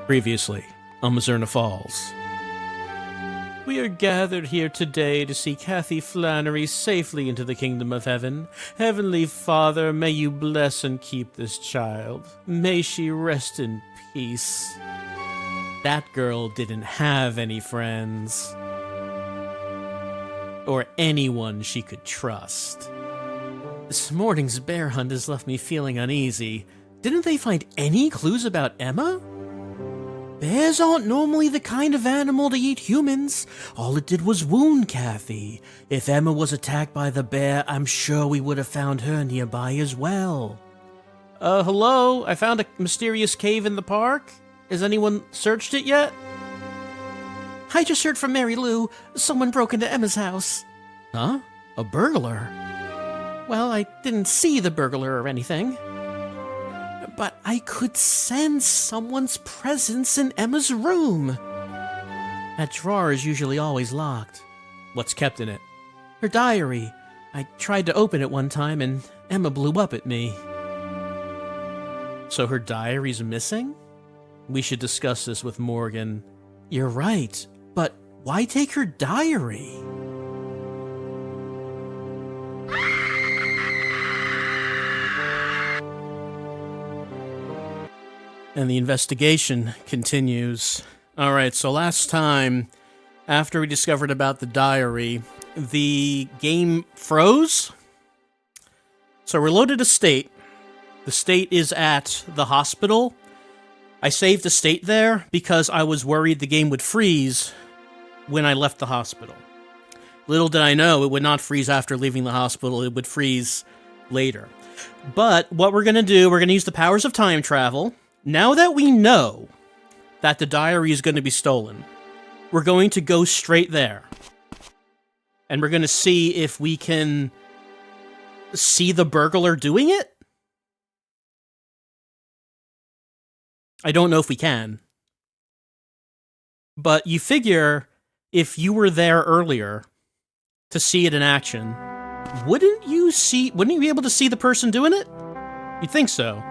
Previously on Mizzurna Falls. We are gathered here today to see Kathy Flannery safely into the kingdom of heaven. Heavenly Father, may you bless and keep this child. May she rest in peace. That girl didn't have any friends. Or anyone she could trust. This morning's bear hunt has left me feeling uneasy. Didn't they find any clues about Emma? Bears aren't normally the kind of animal to eat humans. All it did was wound Kathy. If Emma was attacked by the bear, I'm sure we would have found her nearby as well. Hello? I found a mysterious cave in the park. Has anyone searched it yet? I just heard from Mary Lou. Someone broke into Emma's house. Huh? A burglar? Well, I didn't see the burglar or anything. But I could sense someone's presence in Emma's room. That drawer is usually always locked. What's kept in it? Her diary. I tried to open it one time and Emma blew up at me. So her diary's missing? We should discuss this with Morgan. You're right, but why take her diary? And the investigation continues. Alright, so last time, after we discovered about the diary, the game froze. So we're loaded a state. The state is at the hospital. I saved the state there because I was worried the game would freeze when I left the hospital. Little did I know it would not freeze after leaving the hospital, it would freeze later. But what we're going to do, we're going to use the powers of time travel. Now that we know that the diary is going to be stolen, we're going to go straight there. And we're going to see if we can see the burglar doing it. I don't know if we can. But you figure if you were there earlier to see it in action, wouldn't you be able to see the person doing it? You'd think so.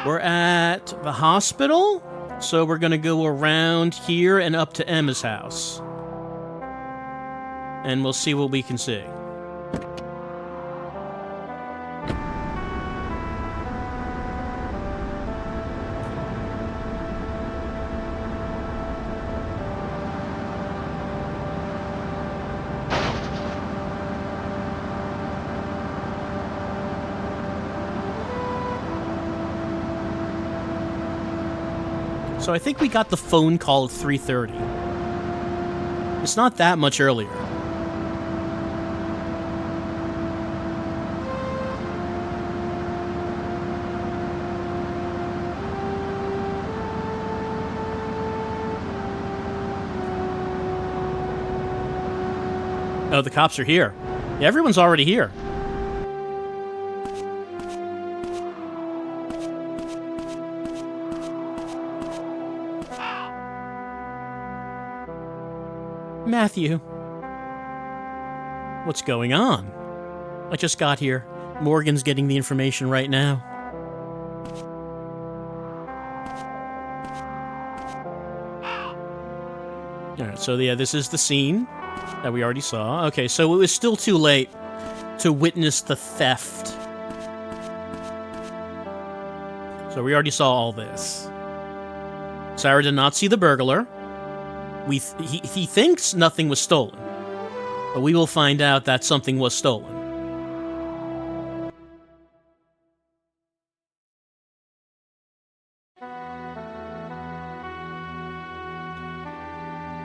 We're at the hospital, so we're going to go around here and up to Emma's house. And we'll see what we can see. So I think we got the phone call at 3:30. It's not that much earlier. Oh, the cops are here. Yeah, everyone's already here. Matthew. What's going on? I just got here. Morgan's getting the information right now. Alright, so yeah, this is the scene that we already saw. Okay, so it was still too late to witness the theft. So we already saw all this. Sarah did not see the burglar. He thinks nothing was stolen, but we will find out that something was stolen.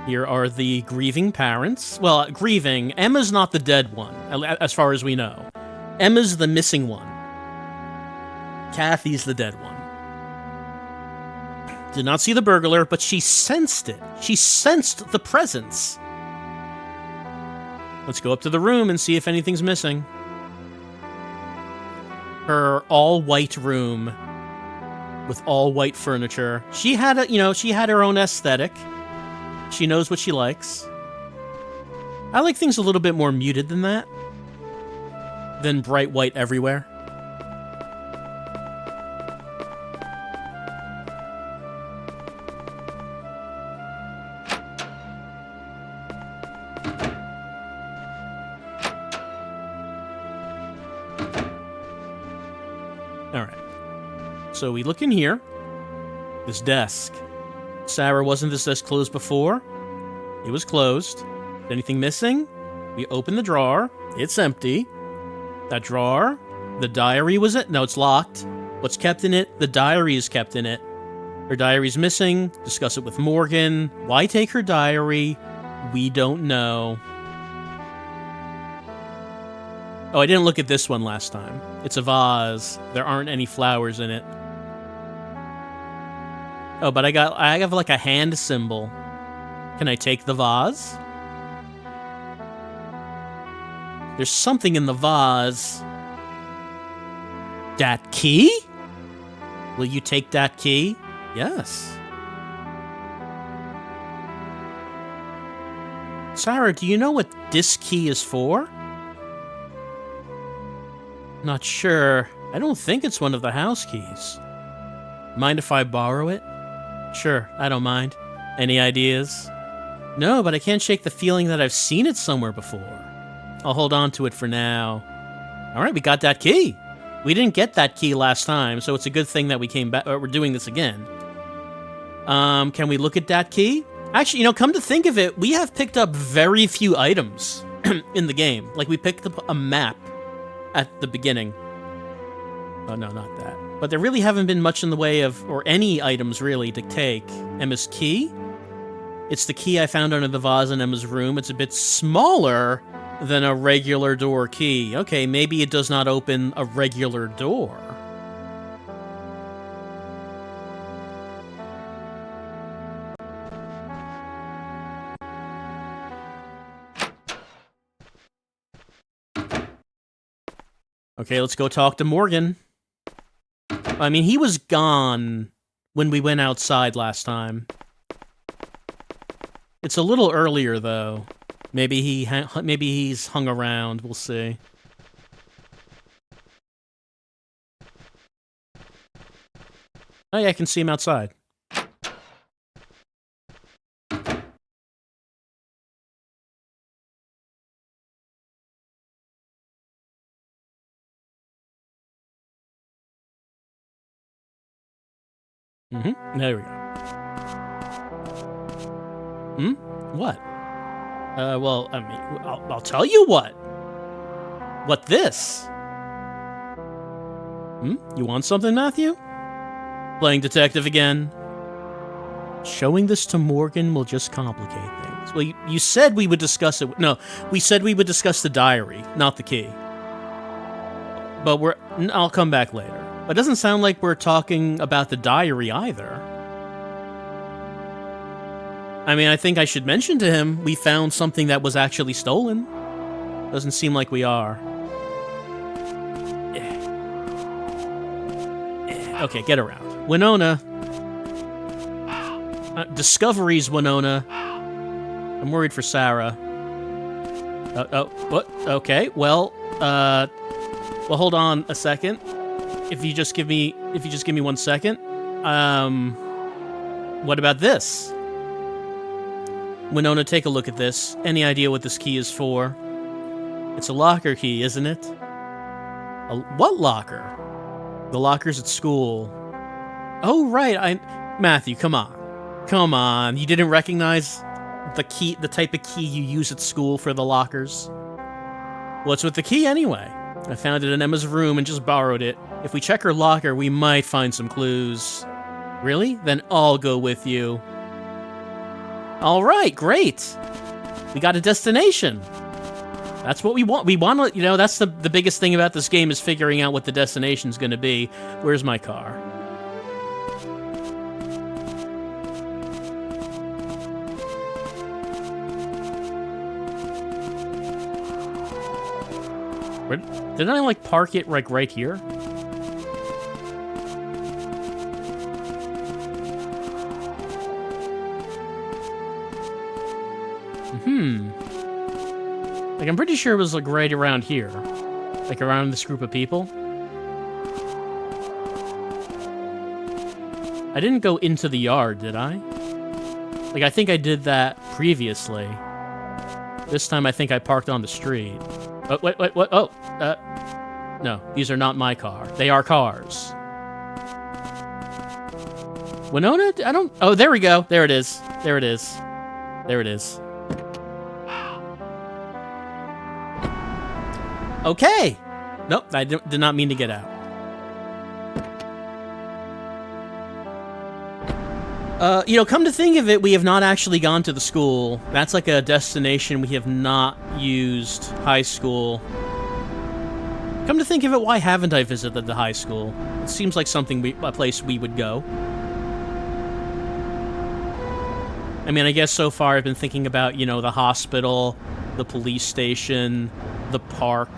Here are the grieving parents. Well, grieving. Emma's not the dead one, as far as we know. Emma's the missing one. Kathy's the dead one. Did not see the burglar, but she sensed it. She sensed the presence. Let's go up to the room and see if anything's missing. Her all-white room with all-white furniture. She had her own aesthetic. She knows what she likes. I like things a little bit more muted than that. Than bright white everywhere. Alright. So we look in here. This desk. Sarah, wasn't this desk closed before? It was closed. Anything missing? We open the drawer. It's empty. That drawer. The diary was it? No, it's locked. What's kept in it? The diary is kept in it. Her diary's missing. Discuss it with Morgan. Why take her diary? We don't know. Oh, I didn't look at this one last time. It's a vase. There aren't any flowers in it. Oh, but I have like a hand symbol. Can I take the vase? There's something in the vase. That key? Will you take that key? Yes. Sarah, do you know what this key is for? Not sure. I don't think it's one of the house keys. Mind if I borrow it? Sure, I don't mind. Any ideas? No, but I can't shake the feeling that I've seen it somewhere before. I'll hold on to it for now. Alright, we got that key. We didn't get that key last time, so it's a good thing that we came back. We're doing this again. Can we look at that key? Actually, you know, come to think of it, we have picked up very few items in the game. Like, we picked up a map at the beginning. Oh, no, not that. But there really haven't been much in the way of, or any items, really, to take. Emma's key? It's the key I found under the vase in Emma's room. It's a bit smaller than a regular door key. Okay, maybe it does not open a regular door. Okay, let's go talk to Morgan. I mean, he was gone when we went outside last time. It's a little earlier, though. Maybe he's hung around. We'll see. Oh yeah, I can see him outside. There we go. What? Well, I mean, I'll tell you what. What this? You want something, Matthew? Playing detective again? Showing this to Morgan will just complicate things. Well, you said we would discuss it. No, we said we would discuss the diary, not the key. But I'll come back later. It doesn't sound like we're talking about the diary either. I mean, I think I should mention to him we found something that was actually stolen. Doesn't seem like we are. Okay, get around. Winona. Discoveries, Winona. I'm worried for Sarah. What? Okay, well, hold on a second. If you just give me 1 second. What about this? Winona, take a look at this. Any idea what this key is for? It's a locker key, isn't it? What locker? The lockers at school. Oh, right. Matthew, come on. Come on. You didn't recognize the key, the type of key you use at school for the lockers? What's with the key anyway? I found it in Emma's room and just borrowed it. If we check her locker, we might find some clues. Really? Then I'll go with you. All right, great. We got a destination. That's what we want. We want to, you know, that's the biggest thing about this game is figuring out what the destination's going to be. Where's my car? Didn't I, like, park it, like, right here? Like, I'm pretty sure it was, like, right around here. Like, around this group of people. I didn't go into the yard, did I? Like, I think I did that previously. This time I think I parked on the street. Oh, wait, what? Oh, No, these are not my car. They are cars. Winona? I don't... Oh, there we go. There it is. There it is. There it is. Okay. Nope, I did not mean to get out. You know, come to think of it, we have not actually gone to the school. That's like a destination we have not used. High school. Come to think of it, why haven't I visited the high school? It seems like a place we would go. I mean, I guess so far I've been thinking about, you know, the hospital, the police station, the park,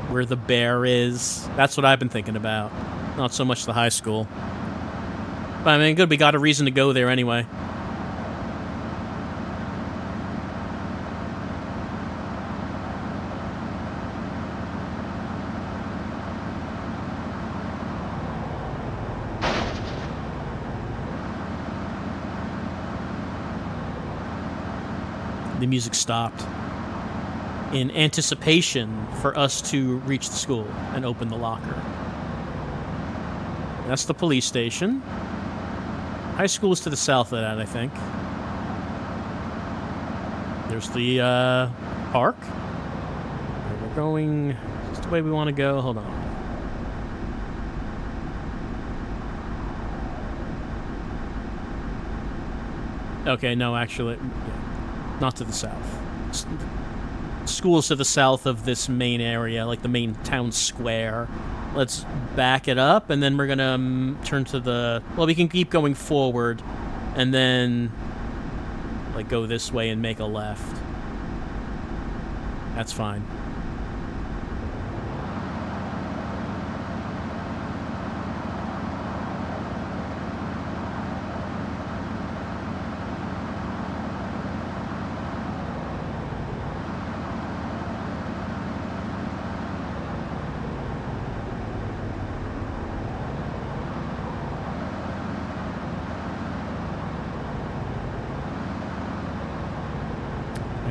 where the bear is. That's what I've been thinking about. Not so much the high school. But I mean, good, we got a reason to go there anyway. The music stopped in anticipation for us to reach the school and open the locker. That's the police station. High school is to the south of that, I think. There's the park. We're going... Is this the way we want to go? Hold on. Okay, no, actually... Yeah, not to the south. School's to the south of this main area, like the main town square. Let's back it up, and then we're gonna turn to the... Well, we can keep going forward, and then, like, go this way and make a left. That's fine.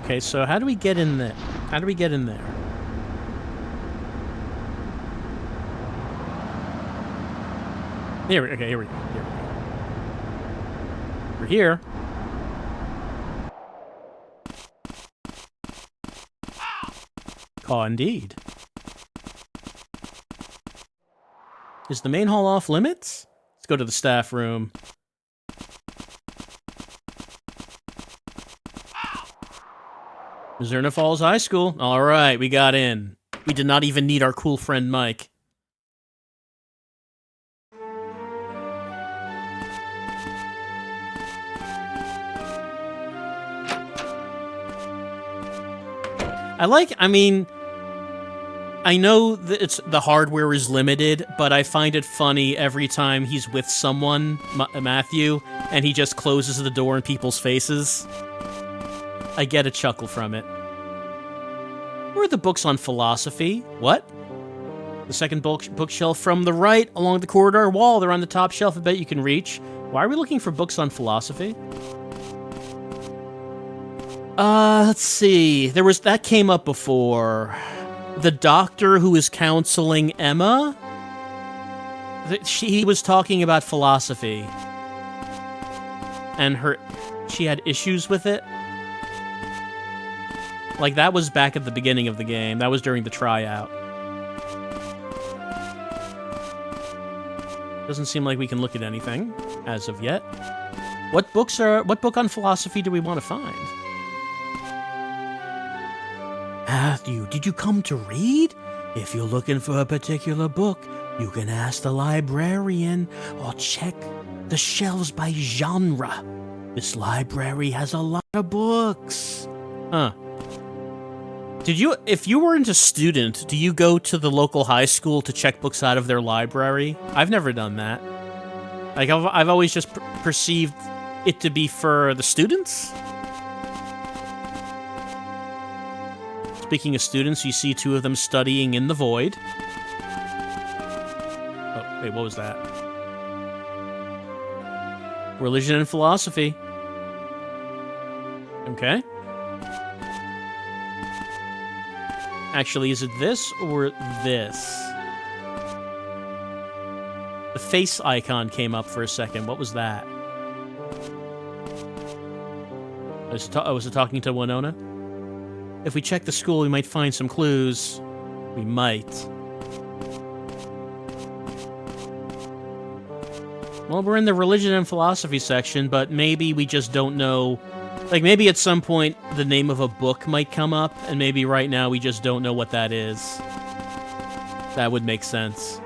Okay, so how do we get in there? How do we get in there? Okay, here we go. We're here. Oh, indeed. Is the main hall off limits? Let's go to the staff room. Mizzurna Falls High School. All right, we got in. We did not even need our cool friend Mike. I mean, I know that the hardware is limited, but I find it funny every time he's with someone, Matthew, and he just closes the door in people's faces. I get a chuckle from it. Where are the books on philosophy? What? The second bookshelf from the right along the corridor wall. They're on the top shelf. I bet you can reach. Why are we looking for books on philosophy? Let's see. That came up before. The doctor who is counseling Emma? He was talking about philosophy. And she had issues with it. Like, that was back at the beginning of the game. That was during the tryout. Doesn't seem like we can look at anything as of yet. What book on philosophy do we want to find? Matthew, did you come to read? If you're looking for a particular book, you can ask the librarian or check the shelves by genre. This library has a lot of books. Huh. If you weren't a student, do you go to the local high school to check books out of their library? I've never done that. Like, I've always just perceived it to be for the students. Speaking of students, you see two of them studying in the void. Oh, wait, what was that? Religion and philosophy. Okay. Actually, is it this or this? The face icon came up for a second. What was that? Was it talking to Winona? If we check the school, we might find some clues. We might. Well, we're in the religion and philosophy section, but maybe we just don't know. Like, maybe at some point the name of a book might come up, and maybe right now we just don't know what that is. That would make sense.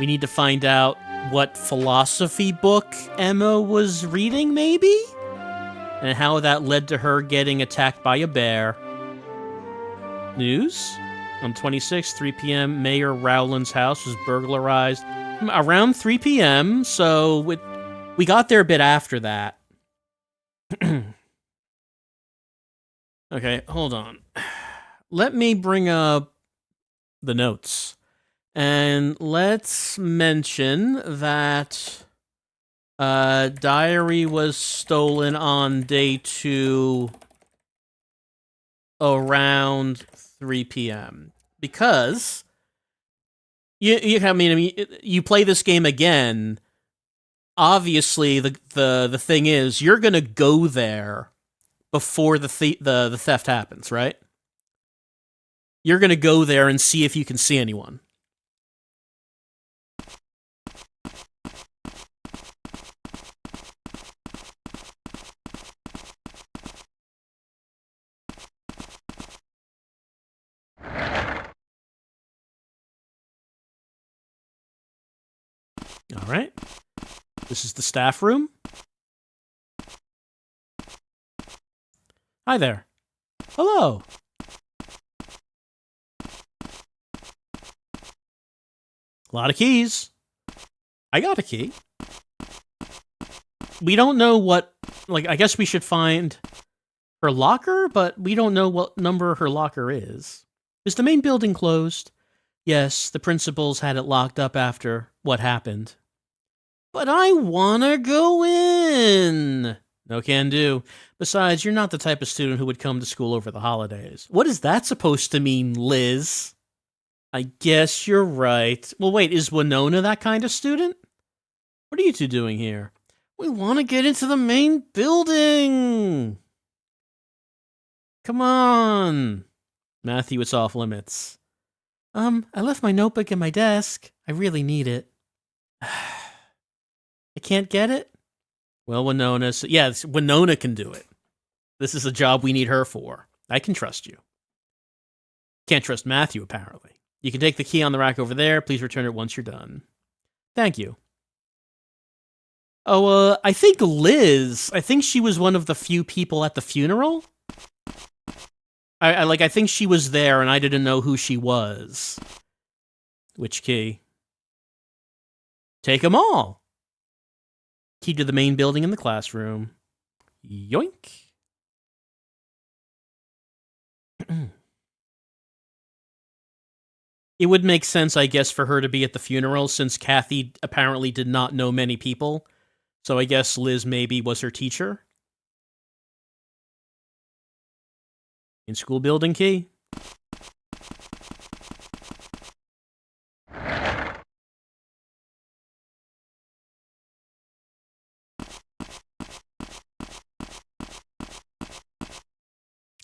We need to find out what philosophy book Emma was reading, maybe? And how that led to her getting attacked by a bear. News? On 26, 3 p.m., Mayor Rowland's house was burglarized. Around 3 p.m., so we got there a bit after that. Okay, hold on. Let me bring up the notes. And let's mention that Diary was stolen on day 2 around 3 p.m. Because you play this game again. Obviously, the thing is, you're gonna go there before the theft happens, right? You're gonna go there and see if you can see anyone. All right. This is the staff room. Hi there. Hello. A lot of keys. I got a key. We don't know what... Like, I guess we should find her locker, but we don't know what number her locker is. Is the main building closed? Yes, the principals had it locked up after what happened. But I wanna go in! No can do. Besides, you're not the type of student who would come to school over the holidays. What is that supposed to mean, Liz? I guess you're right. Well, wait, is Winona that kind of student? What are you two doing here? We want to get into the main building! Come on! Matthew, it's off limits. I left my notebook in my desk. I really need it. I can't get it? Well, Winona... Winona can do it. This is a job we need her for. I can trust you. Can't trust Matthew, apparently. You can take the key on the rack over there. Please return it once you're done. Thank you. Oh, I think Liz... I think she was one of the few people at the funeral. I think she was there, and I didn't know who she was. Which key? Take them all. Key to the main building in the classroom. Yoink. It would make sense, I guess, for her to be at the funeral, since Kathy apparently did not know many people. So I guess Liz maybe was her teacher. In school building key.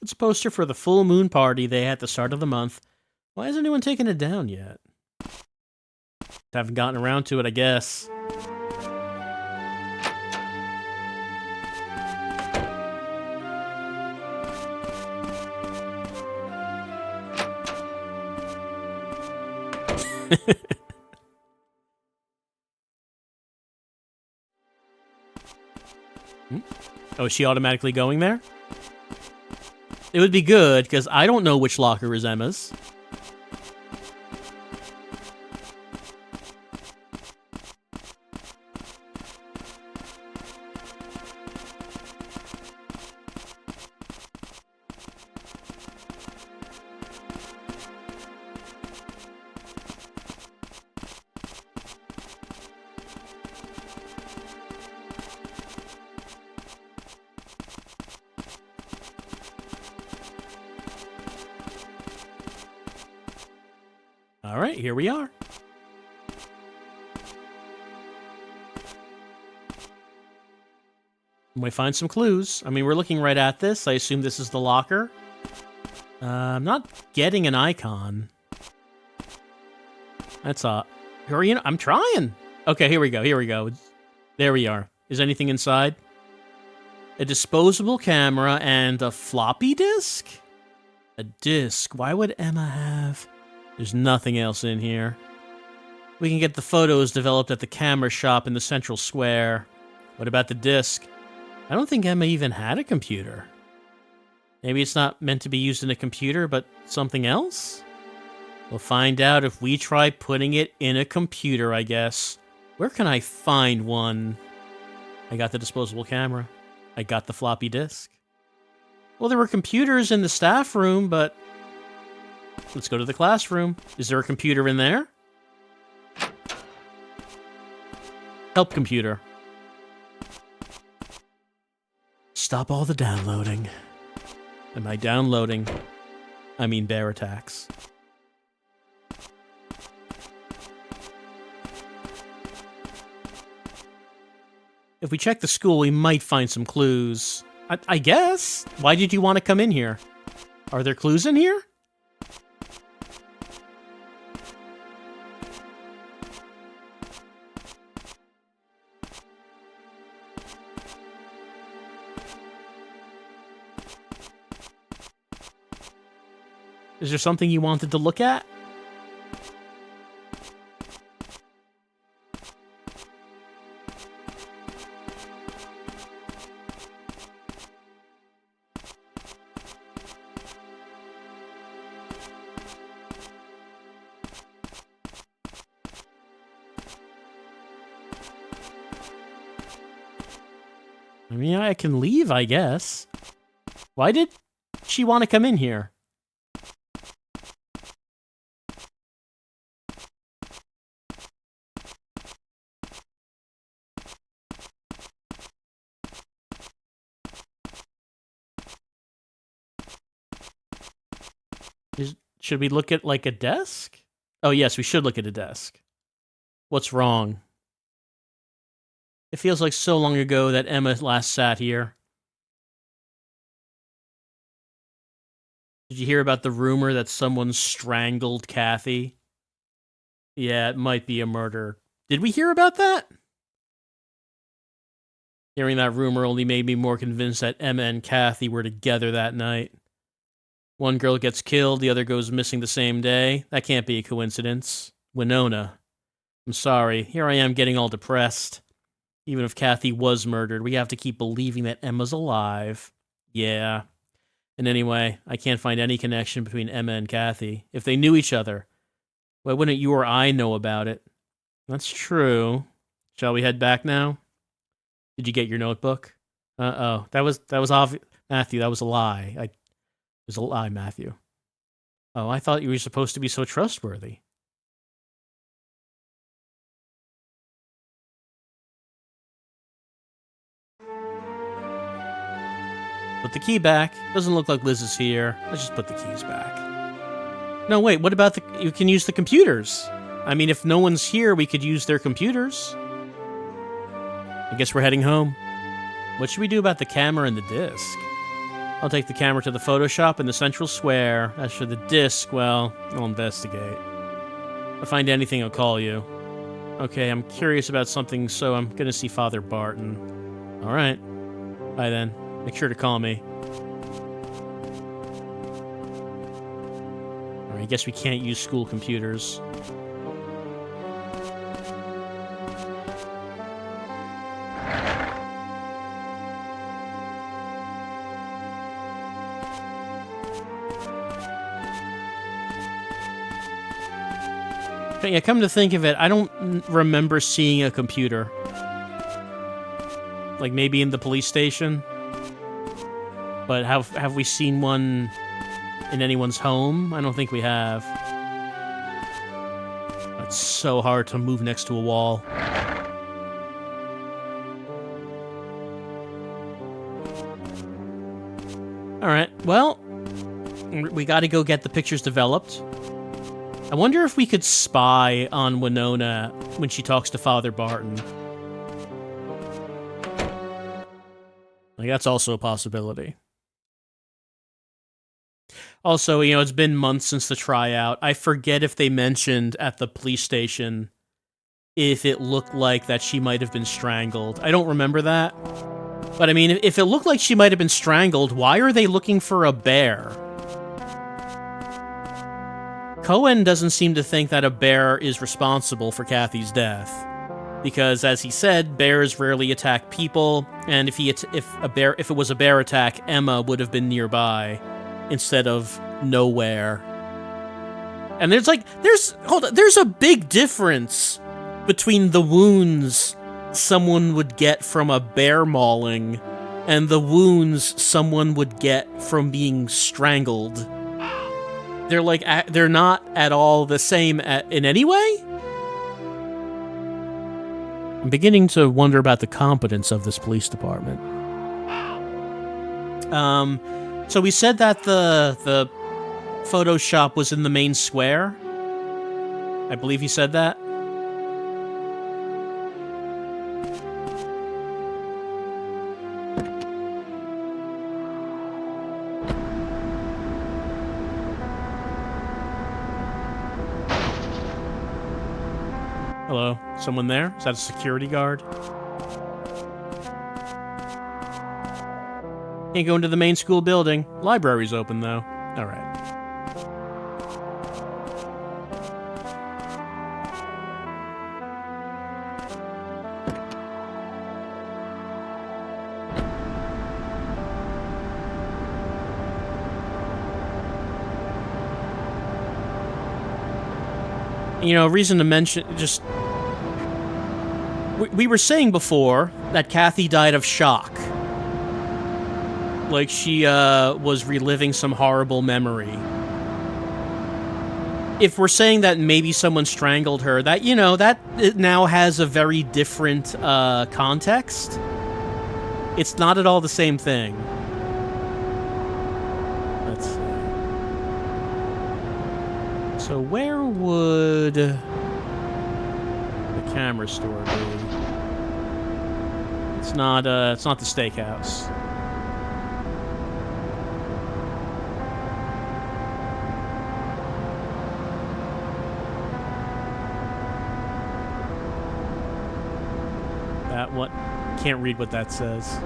It's a poster for the full moon party they had at the start of the month. Why hasn't anyone taken it down yet? Haven't gotten around to it, I guess. Oh, is she automatically going there? It would be good, because I don't know which locker is Emma's. All right, here we are. We might find some clues. I mean, we're looking right at this. I assume this is the locker. I'm not getting an icon. That's hurry in. I'm trying. Okay, here we go. Here we go. There we are. Is anything inside? A disposable camera and a floppy disk? A disk. Why would Emma have? There's nothing else in here. We can get the photos developed at the camera shop in the central square. What about the disk? I don't think Emma even had a computer. Maybe it's not meant to be used in a computer, but something else? We'll find out if we try putting it in a computer, I guess. Where can I find one? I got the disposable camera. I got the floppy disk. Well, there were computers in the staff room, but... Let's go to the classroom. Is there a computer in there? Help computer. Stop all the downloading. And by downloading, I mean bear attacks. If we check the school, we might find some clues. I guess. Why did you want to come in here? Are there clues in here? Is there something you wanted to look at? I mean, I can leave, I guess. Why did she want to come in here? Should we look at, like, a desk? Oh, yes, we should look at a desk. What's wrong? It feels like so long ago that Emma last sat here. Did you hear about the rumor that someone strangled Kathy? Yeah, it might be a murder. Did we hear about that? Hearing that rumor only made me more convinced that Emma and Kathy were together that night. One girl gets killed, the other goes missing the same day. That can't be a coincidence. Winona. I'm sorry, here I am getting all depressed. Even if Kathy was murdered, we have to keep believing that Emma's alive. Yeah. And anyway, I can't find any connection between Emma and Kathy. If they knew each other, why wouldn't you or I know about it? That's true. Shall we head back now? Did you get your notebook? Uh-oh. That was obvious. Matthew, that was a lie. It was a lie, Matthew. Oh, I thought you were supposed to be so trustworthy. Put the key back. Doesn't look like Liz is here. Let's just put the keys back. No, wait, what about you can use the computers? I mean, if no one's here, we could use their computers. I guess we're heading home. What should we do about the camera and the disc? I'll take the camera to the photo shop in the central square. As for the disc, well, I'll investigate. If I find anything, I'll call you. Okay, I'm curious about something, so I'm gonna see Father Barton. Alright. Bye then. Make sure to call me. Alright, I guess we can't use school computers. But yeah, come to think of it, I don't remember seeing a computer. Like maybe in the police station? But have we seen one in anyone's home? I don't think we have. It's so hard to move next to a wall. Alright, well, we gotta go get the pictures developed. I wonder if we could spy on Winona when she talks to Father Barton. Like, that's also a possibility. Also, you know, it's been months since the tryout. I forget if they mentioned at the police station if it looked like that she might have been strangled. I don't remember that. But I mean, if it looked like she might have been strangled, why are they looking for a bear? Cohen doesn't seem to think that a bear is responsible for Kathy's death. Because, as he said, bears rarely attack people, and if it was a bear attack, Emma would have been nearby instead of nowhere. And there's a big difference between the wounds someone would get from a bear mauling and the wounds someone would get from being strangled. They're not at all the same in any way? I'm beginning to wonder about the competence of this police department. So we said that the photo shop was in the main square. I believe he said that. Hello? Someone there? Is that a security guard? Can't go into the main school building. Library's open, though. Alright. You know, reason to mention, just... We were saying before that Kathy died of shock. Like she, was reliving some horrible memory. If we're saying that maybe someone strangled her, that, you know, that it now has a very different, context. It's not at all the same thing. Let's see. So where would the camera store be? It's not the steakhouse. That what? Can't read what that says.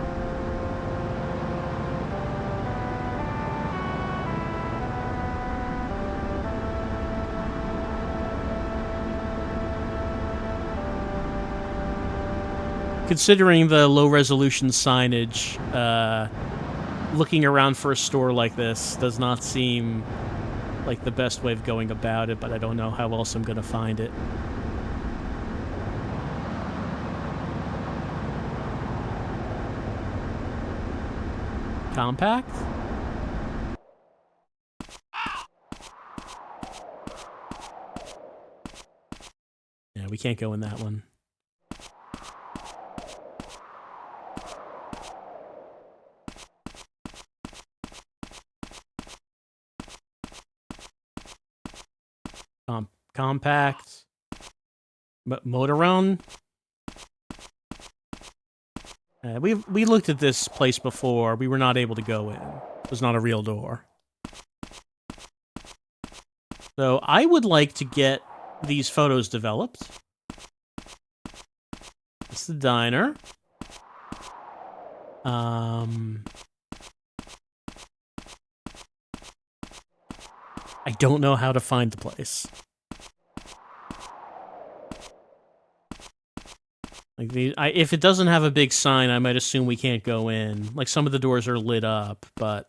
Considering the low-resolution signage, looking around for a store like this does not seem like the best way of going about it, but I don't know how else I'm going to find it. Compact? Yeah, we can't go in that one. Compact. Motorone? We looked at this place before. We were not able to go in. It was not a real door. So I would like to get these photos developed. It's the diner. I don't know how to find the place. Like if it doesn't have a big sign, I might assume we can't go in. Like some of the doors are lit up, but...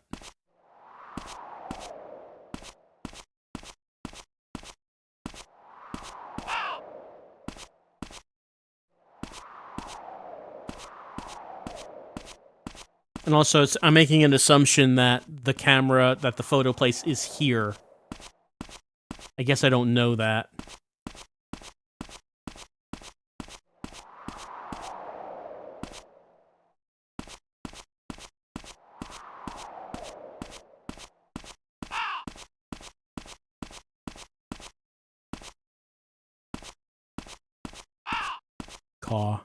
And also, I'm making an assumption that the photo place is here. I guess I don't know that. Caw.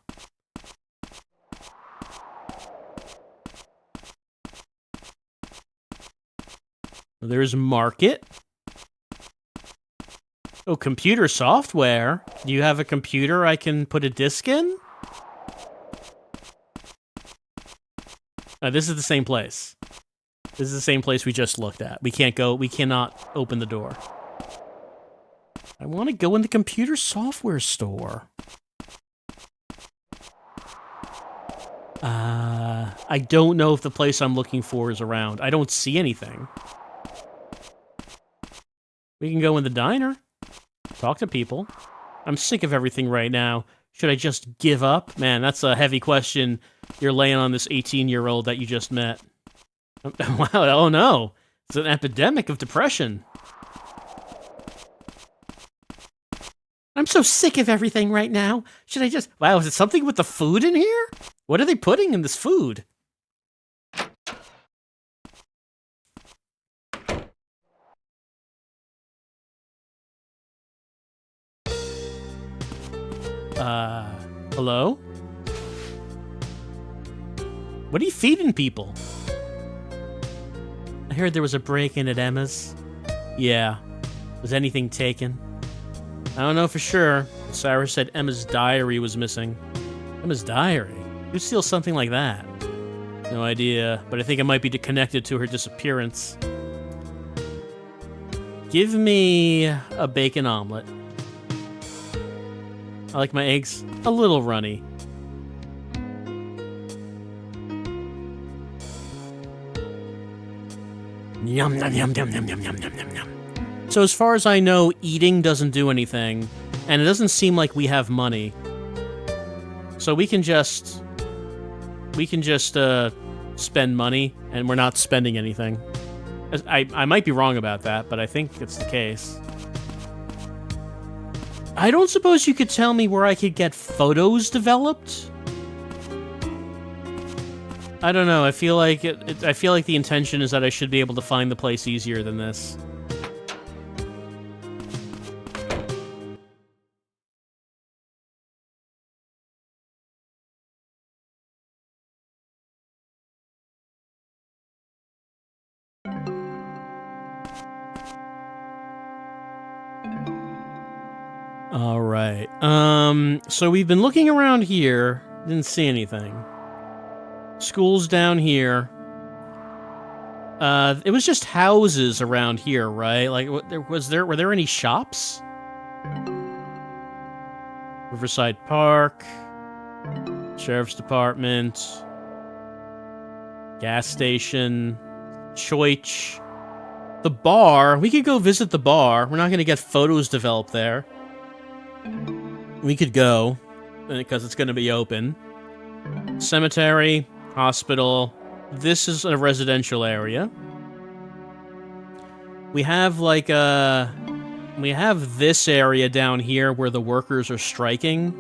There's market. Oh, computer software. Do you have a computer I can put a disc in? This is the same place. This is the same place we just looked at. We cannot open the door. I want to go in the computer software store. I don't know if the place I'm looking for is around. I don't see anything. We can go in the diner. Talk to people. I'm sick of everything right now. Should I just give up? Man, that's a heavy question you're laying on this 18-year-old that you just met. Wow, oh no. It's an epidemic of depression. I'm so sick of everything right now. Should I just... Wow, is it something with the food in here? What are they putting in this food? Hello? What are you feeding people? I heard there was a break-in at Emma's. Yeah. Was anything taken? I don't know for sure. Cyrus said Emma's diary was missing. Emma's diary? Who steals something like that? No idea, but I think it might be connected to her disappearance. Give me a bacon omelet. I like my eggs a little runny. Yum, yum, yum, yum, yum, yum, yum, yum, yum, yum. So as far as I know, eating doesn't do anything, and it doesn't seem like we have money. So we can just spend money, and we're not spending anything. I might be wrong about that, but I think it's the case. I don't suppose you could tell me where I could get photos developed? I don't know. I feel like I feel like the intention is that I should be able to find the place easier than this. All right. So we've been looking around here. Didn't see anything. School's down here. It was just houses around here, right? Like, were there any shops? Riverside Park, Sheriff's Department, gas station, Choich, the bar. We could go visit the bar. We're not going to get photos developed there. We could go, because it's going to be open. Cemetery, hospital. This is a residential area. We have, like, we have this area down here where the workers are striking,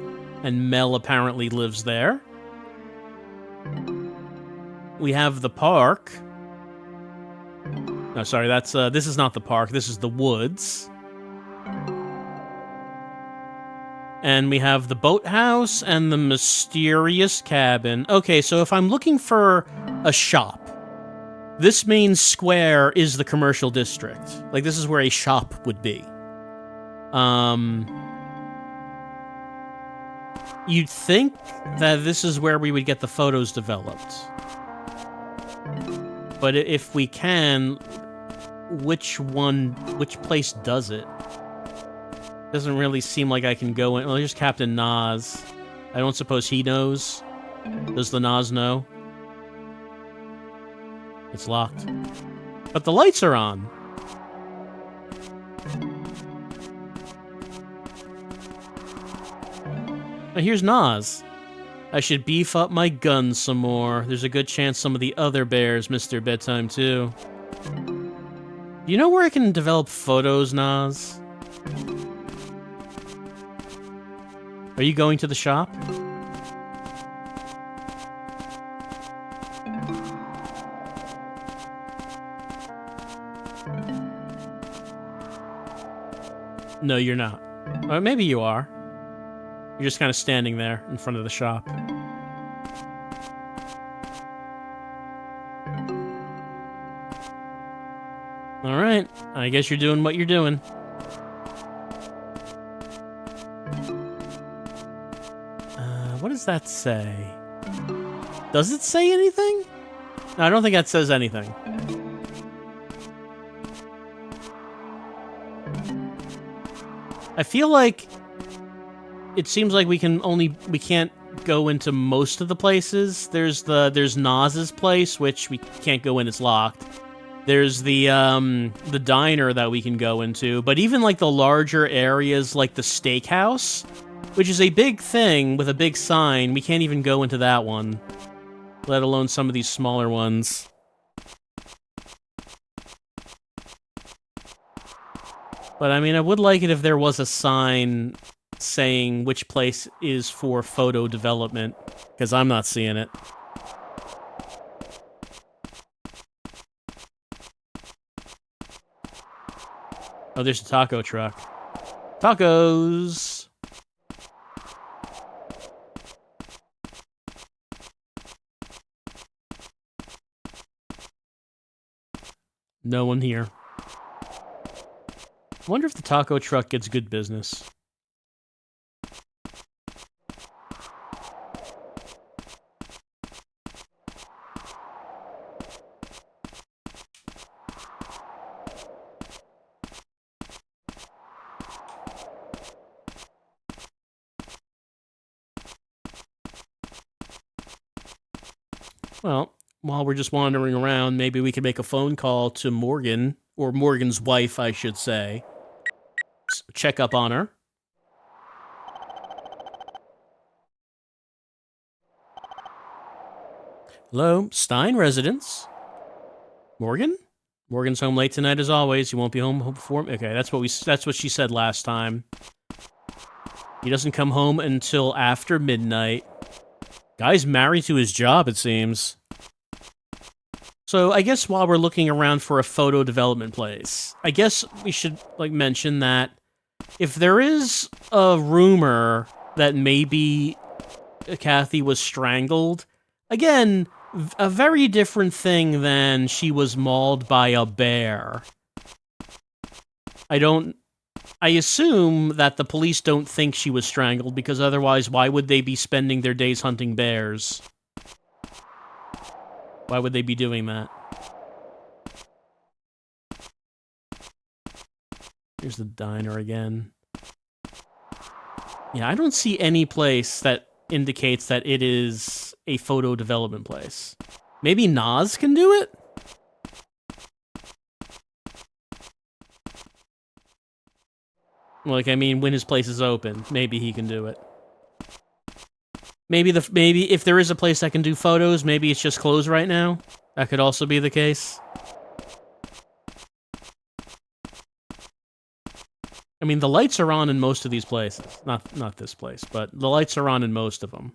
and Mel apparently lives there. We have the park. No, sorry, that's, this is not the park, this is the woods. And we have the boathouse and the mysterious cabin. Okay, so if I'm looking for a shop, this main square is the commercial district. Like, this is where a shop would be. You'd think that this is where we would get the photos developed. But if we can, which place does it? Doesn't really seem like I can go in. Well, here's Captain Nas. I don't suppose he knows. Does the Nas know? It's locked. But the lights are on. Now here's Nas. I should beef up my guns some more. There's a good chance some of the other bears missed their bedtime too. Do you know where I can develop photos, Nas? Are you going to the shop? No, you're not. Or maybe you are. You're just kind of standing there in front of the shop. Alright, I guess you're doing what you're doing. What does that say? Does it say anything? No, I don't think that says anything. I feel like it seems like we can't go into most of the places. There's Naz's place, which we can't go in, it's locked. There's the diner that we can go into, but even like the larger areas like the steakhouse, which is a big thing with a big sign, we can't even go into that one, let alone some of these smaller ones. But I mean, I would like it if there was a sign saying which place is for photo development, because I'm not seeing it. Oh, there's a taco truck. Tacos! No one here. I wonder if the taco truck gets good business. Well, while we're just wandering around, maybe we could make a phone call to Morgan, or Morgan's wife, I should say. Check up on her. Hello, Stein residence. Morgan? Morgan's home late tonight as always. He won't be home before. Okay, that's what she said last time. He doesn't come home until after midnight. Guy's married to his job, it seems. So I guess while we're looking around for a photo development place, I guess we should mention that if there is a rumor that maybe Kathy was strangled, again, a very different thing than she was mauled by a bear. I assume that the police don't think she was strangled, because otherwise why would they be spending their days hunting bears? Why would they be doing that? Here's the diner again. Yeah, I don't see any place that indicates that it is a photo development place. Maybe Naz can do it? I mean, when his place is open, maybe he can do it. Maybe if there is a place that can do photos, maybe it's just closed right now. That could also be the case. I mean, the lights are on in most of these places. Not this place, but the lights are on in most of them.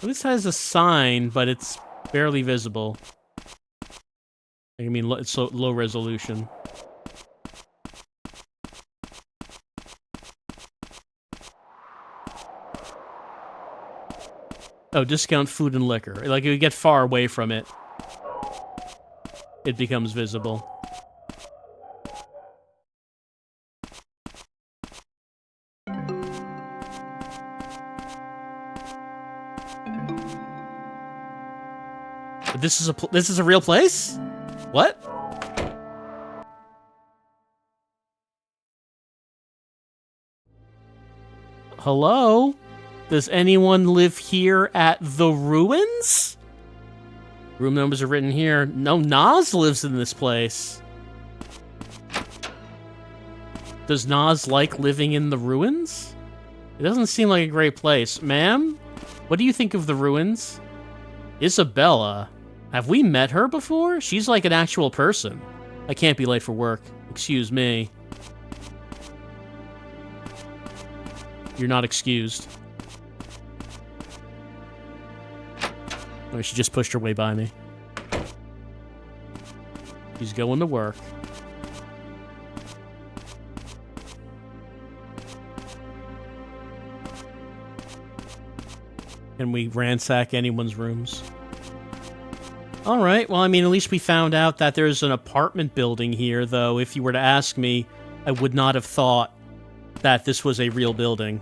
This has a sign, but it's barely visible. I mean, it's so low resolution. Oh, discount food and liquor. Like, if you get far away from it, it becomes visible. This is a real place? What? Hello? Does anyone live here at the ruins? Room numbers are written here. No, Naz lives in this place. Does Naz like living in the ruins? It doesn't seem like a great place. Ma'am, what do you think of the ruins? Isabella. Have we met her before? She's like an actual person. I can't be late for work. Excuse me. You're not excused. Oh, she just pushed her way by me. She's going to work. Can we ransack anyone's rooms? Alright, well, I mean, at least we found out that there's an apartment building here, though if you were to ask me, I would not have thought that this was a real building.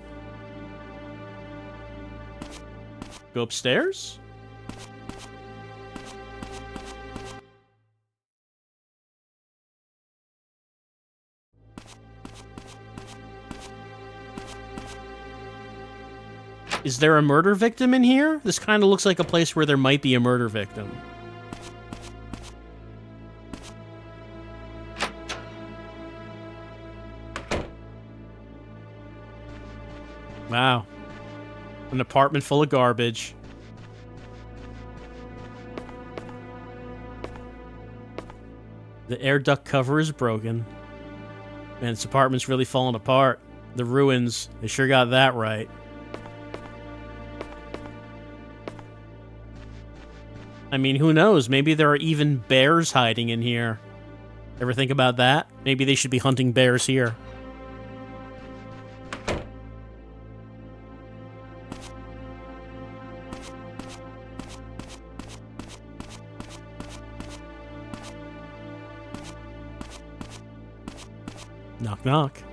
Go upstairs? Is there a murder victim in here? This kind of looks like a place where there might be a murder victim. Wow. An apartment full of garbage. The air duct cover is broken. Man, this apartment's really falling apart. The ruins, they sure got that right. I mean, who knows? Maybe there are even bears hiding in here. Ever think about that? Maybe they should be hunting bears here. Knock, knock.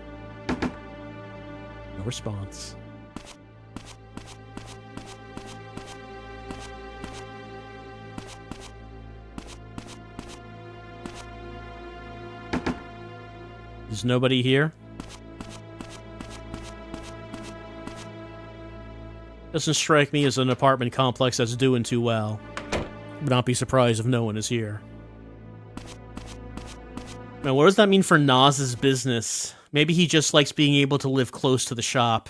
No response. There's nobody here? Doesn't strike me as an apartment complex that's doing too well. Would not be surprised if no one is here. Now, what does that mean for Naz's business? Maybe he just likes being able to live close to the shop.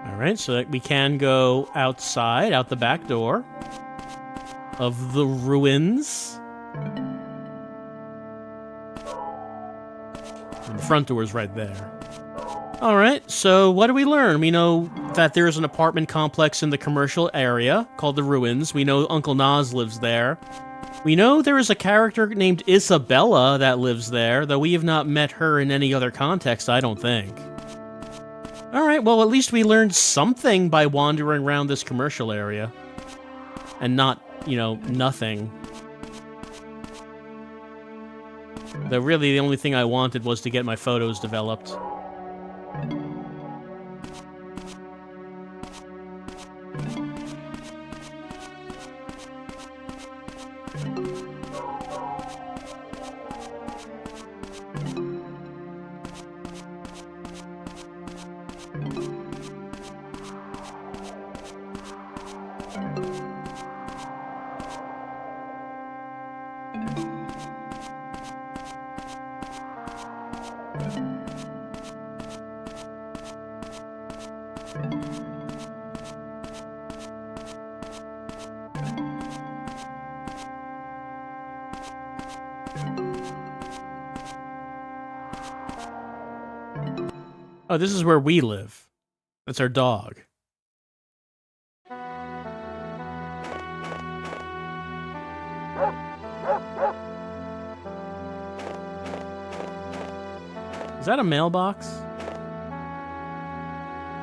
Alright, so that we can go outside, out the back door of the ruins. And the front door is right there. Alright, so what do we learn? We know that there's an apartment complex in the commercial area called the Ruins. We know Uncle Naz lives there. We know there is a character named Isabella that lives there, though we have not met her in any other context, I don't think. Alright, well, at least we learned something by wandering around this commercial area. And not, you know, nothing. Though really, the only thing I wanted was to get my photos developed. Oh, this is where we live. That's our dog. Is that a mailbox?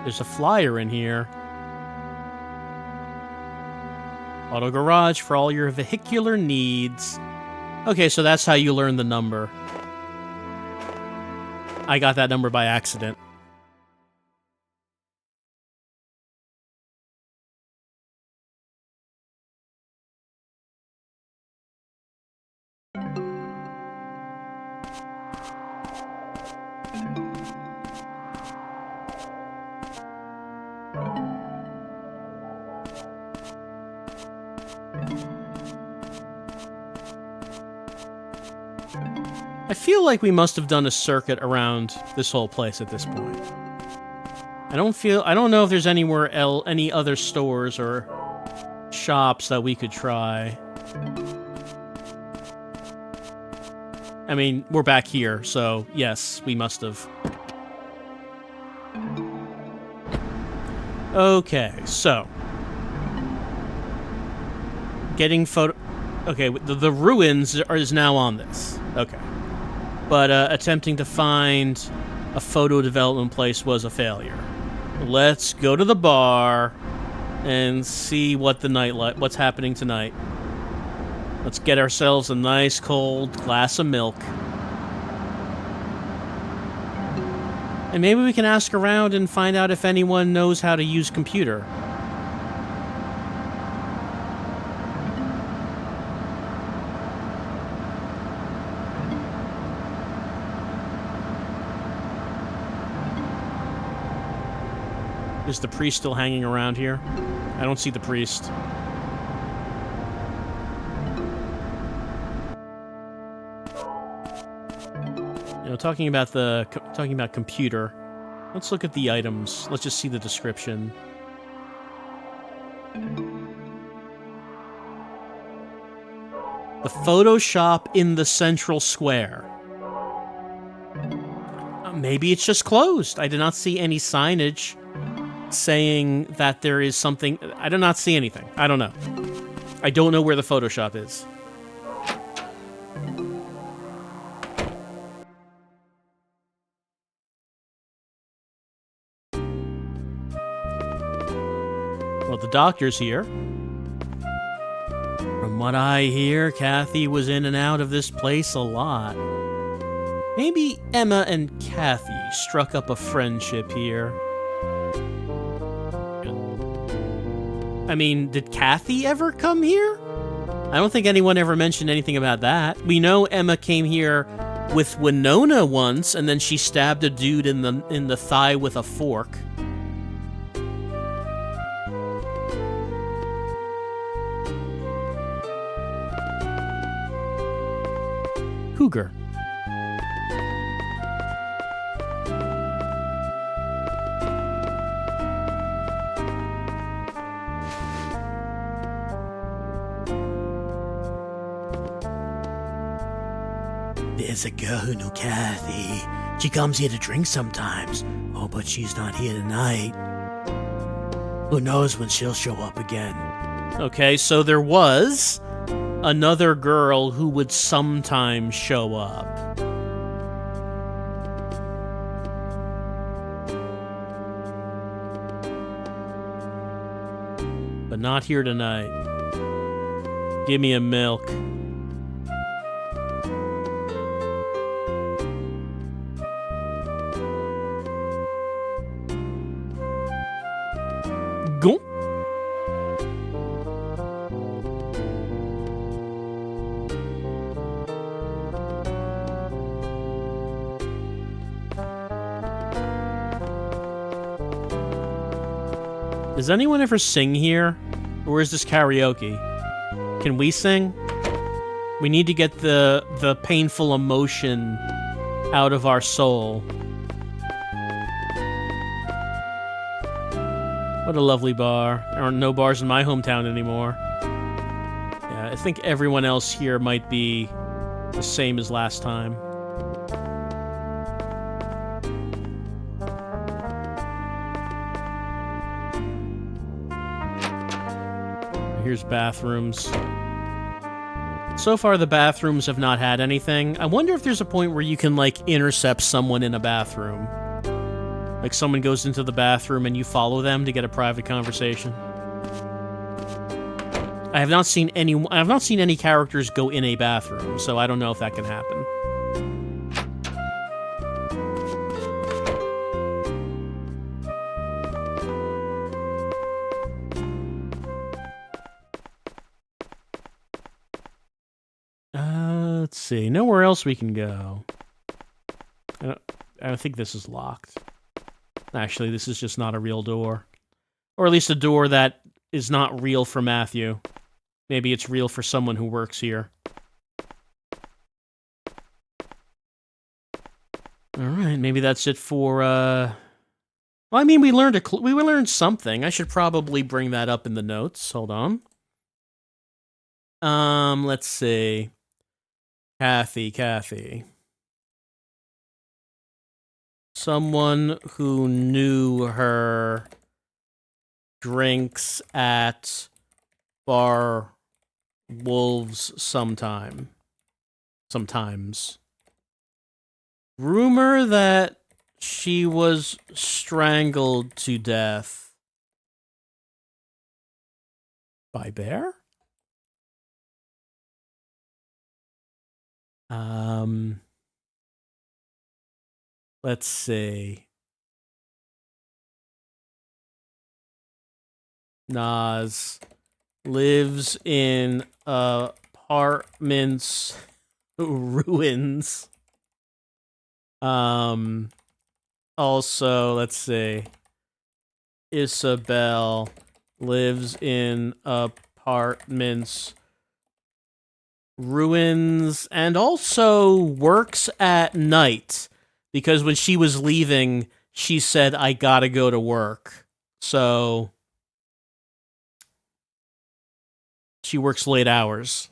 There's a flyer in here. Auto garage for all your vehicular needs. Okay, so that's how you learn the number. I got that number by accident. I feel like we must have done a circuit around this whole place at this point. I don't know if there's any other stores or shops that we could try. I mean, we're back here, so yes, we must have. Okay, so. Getting photo... Okay, the ruins is now on this. Okay. But attempting to find a photo development place was a failure. Let's go to the bar and see what what's happening tonight. Let's get ourselves a nice cold glass of milk. And maybe we can ask around and find out if anyone knows how to use computer. Is the priest still hanging around here? I don't see the priest. You know, talking about computer. Let's look at the items. Let's just see the description. The photo shop in the central square. Maybe it's just closed. I did not see any signage saying that there is something. I do not see anything. I don't know. I don't know where the Photoshop is. Well, the doctor's here. From what I hear, Kathy was in and out of this place a lot. Maybe Emma and Kathy struck up a friendship here. I mean, did Kathy ever come here? I don't think anyone ever mentioned anything about that. We know Emma came here with Winona once, and then she stabbed a dude in the thigh with a fork. Cougar. There's a girl who knew Kathy. She comes here to drink sometimes. Oh, but she's not here tonight. Who knows when she'll show up again. Okay, so there was another girl who would sometimes show up. But not here tonight. Give me a milk. Go. Does anyone ever sing here? Or is this karaoke? Can we sing? We need to get the painful emotion out of our soul. What a lovely bar. There are no bars in my hometown anymore. Yeah, I think everyone else here might be the same as last time. Here's bathrooms. So far, the bathrooms have not had anything. I wonder if there's a point where you can, like, intercept someone in a bathroom. Like, someone goes into the bathroom and you follow them to get a private conversation. I have not seen any characters go in a bathroom, so I don't know if that can happen. Let's see. Nowhere else we can go. I think this is locked. Actually, this is just not a real door. Or at least a door that is not real for Matthew. Maybe it's real for someone who works here. Alright, maybe that's it for, Well, I mean, we learned something. I should probably bring that up in the notes. Hold on. Let's see. Kathy. Someone who knew her drinks at Bar Wolves sometimes. Rumor that she was strangled to death by bear? Let's see. Nas lives in apartments ruins. Also, let's see. Isabella lives in apartments ruins and also works at night because when she was leaving, she said, I gotta go to work. So she works late hours.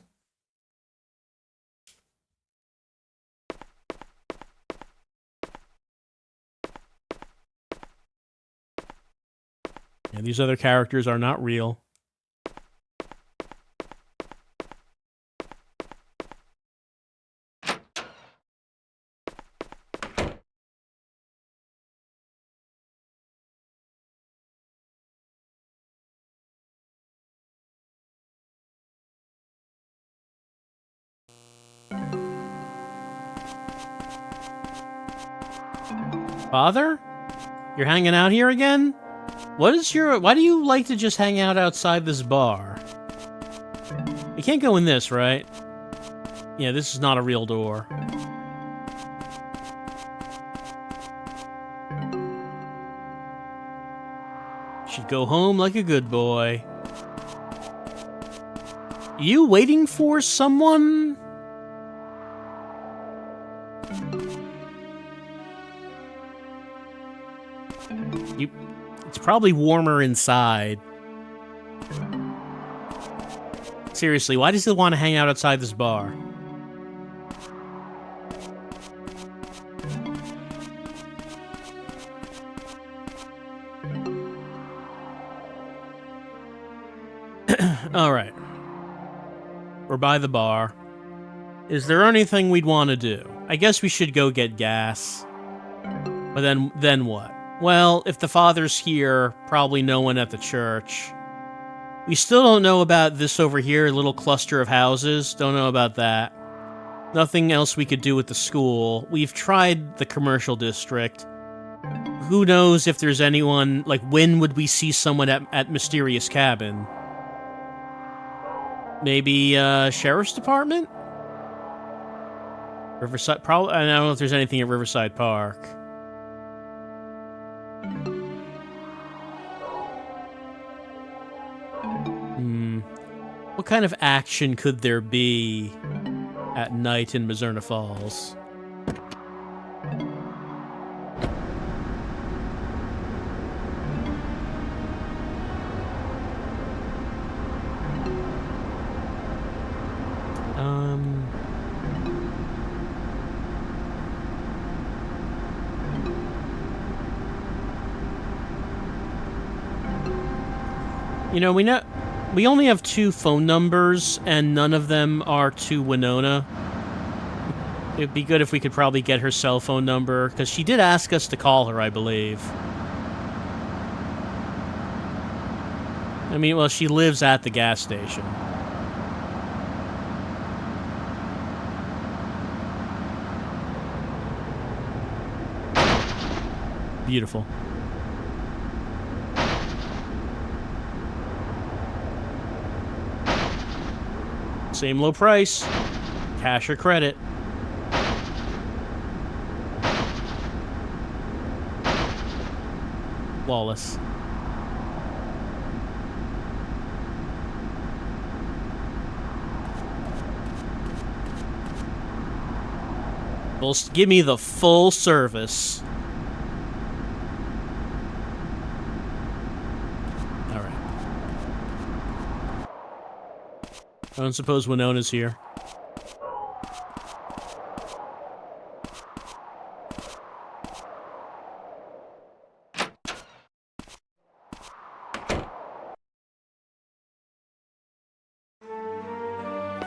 And these other characters are not real. Father? You're hanging out here again? Why do you like to just hang out outside this bar? You can't go in this, right? Yeah, this is not a real door. Should go home like a good boy. You waiting for someone? It's probably warmer inside. Seriously, why does he want to hang out outside this bar? Alright. We're by the bar. Is there anything we'd want to do? I guess we should go get gas. But then what? Well, if the father's here, probably no one at the church. We still don't know about this over here, little cluster of houses. Don't know about that. Nothing else we could do with the school. We've tried the commercial district. Who knows if there's anyone, like, when would we see someone at Mysterious Cabin? Maybe, Sheriff's Department? Riverside, probably, I don't know if there's anything at Riverside Park. What kind of action could there be at night in Mizzurna Falls? You know, we only have 2 phone numbers, and none of them are to Winona. It'd be good if we could probably get her cell phone number, because she did ask us to call her, I believe. I mean, well, she lives at the gas station. Beautiful. Same low price. Cash or credit. Flawless. Give me the full service. I don't suppose Winona's here.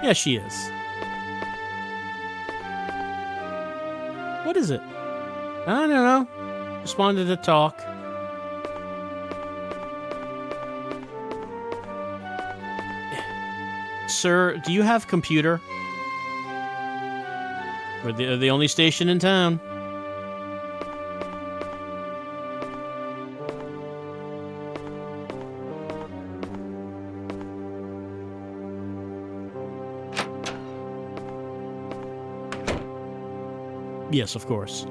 Yeah, she is. What is it? I don't know. Just wanted to talk. Sir, do you have computer? We're the only station in town. Yes, of course.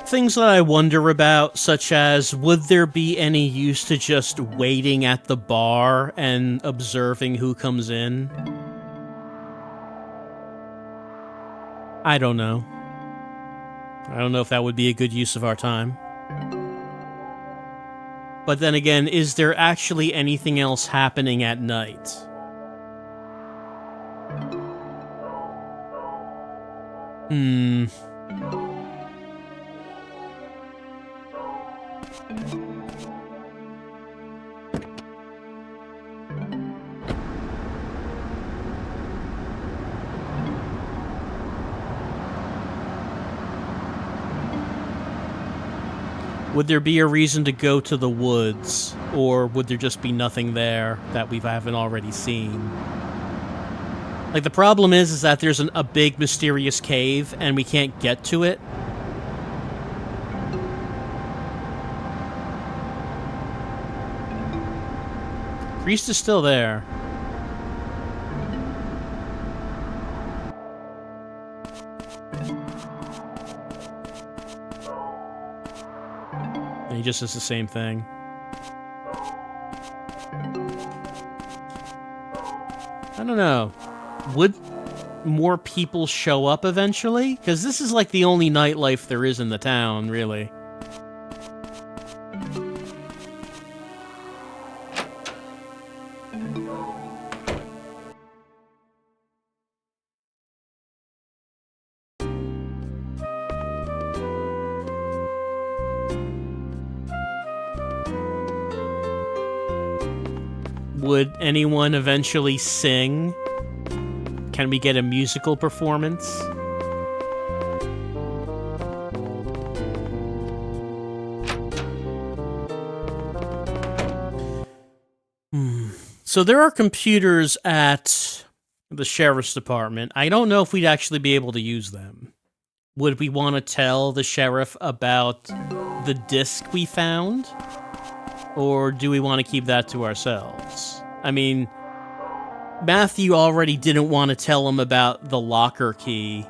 Things that I wonder about, such as, would there be any use to just waiting at the bar and observing who comes in? I don't know. I don't know if that would be a good use of our time. But then again, is there actually anything else happening at night? Would there be a reason to go to the woods, or would there just be nothing there that we haven't already seen? Like, the problem is that there's a big mysterious cave, and we can't get to it. Priest is still there. He just does the same thing. I don't know. Would more people show up eventually? Because this is like the only nightlife there is in the town, really. Would anyone eventually sing? Can we get a musical performance? So there are computers at the sheriff's department. I don't know if we'd actually be able to use them. Would we want to tell the sheriff about the disc we found? Or do we want to keep that to ourselves? I mean, Matthew already didn't want to tell him about the locker key.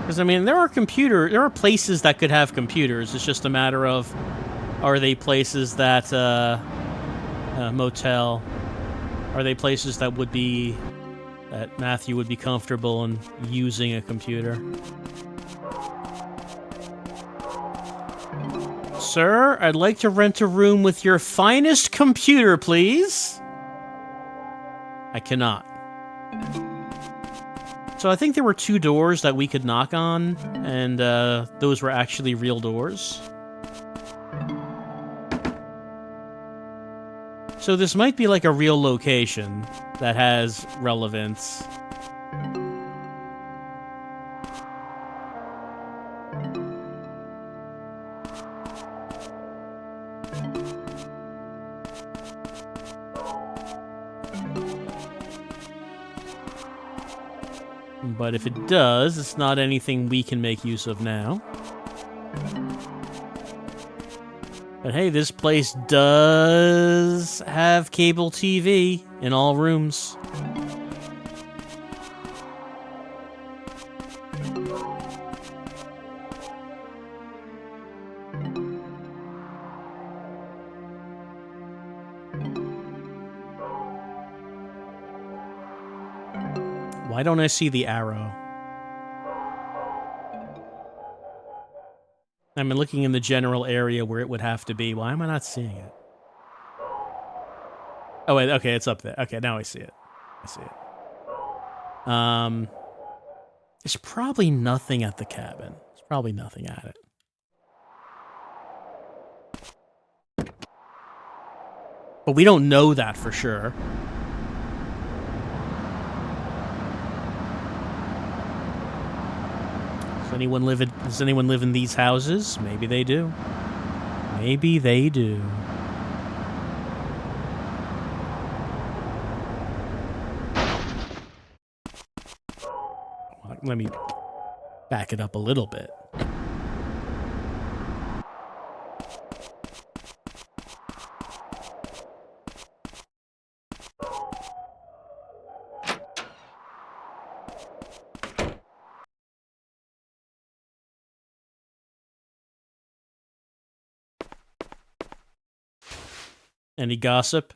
Because, I mean, there are places that could have computers. It's just a matter of, are they places that, motel, are they places that that Matthew would be comfortable in using a computer? Sir, I'd like to rent a room with your finest computer, please. I cannot. So I think there were 2 doors that we could knock on, and those were actually real doors. So this might be like a real location that has relevance. But if it does, it's not anything we can make use of now. But hey, this place does have cable TV in all rooms. Why don't I see the arrow? I'm looking in the general area where it would have to be. Why am I not seeing it? Oh, wait, okay, it's up there. Okay, now I see it. I see it. There's probably nothing at the cabin. There's probably nothing at it. But we don't know that for sure. Does anyone live in these houses? Maybe they do. Maybe they do. Let me back it up a little bit. Any gossip?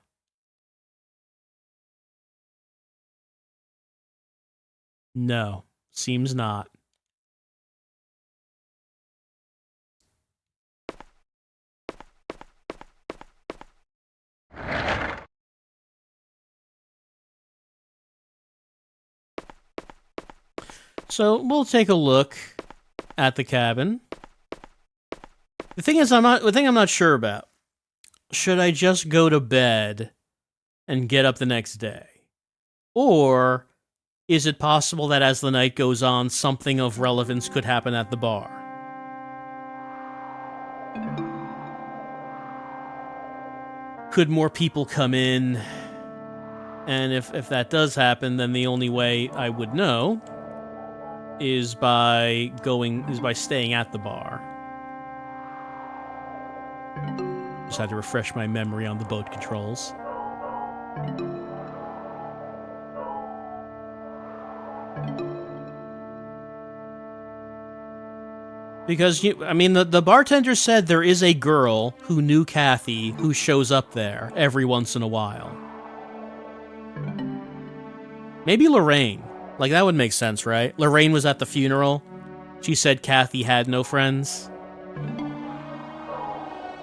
No, seems not. So we'll take a look at the cabin. The thing I'm not sure about. Should I just go to bed and get up the next day? Or is it possible that as the night goes on, something of relevance could happen at the bar? Could more people come in? And if that does happen, then the only way I would know is by staying at the bar. Just had to refresh my memory on the boat controls. Because, the bartender said there is a girl who knew Kathy who shows up there every once in a while. Maybe Lorraine. Like, that would make sense, right? Lorraine was at the funeral. She said Kathy had no friends.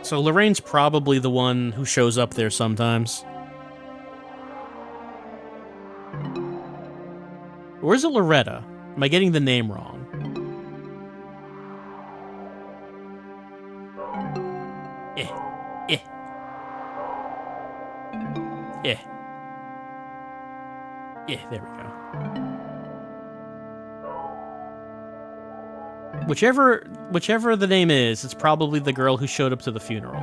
So Lorraine's probably the one who shows up there sometimes. Or is it Loretta? Am I getting the name wrong? Yeah, there we go. Whichever the name is, it's probably the girl who showed up to the funeral.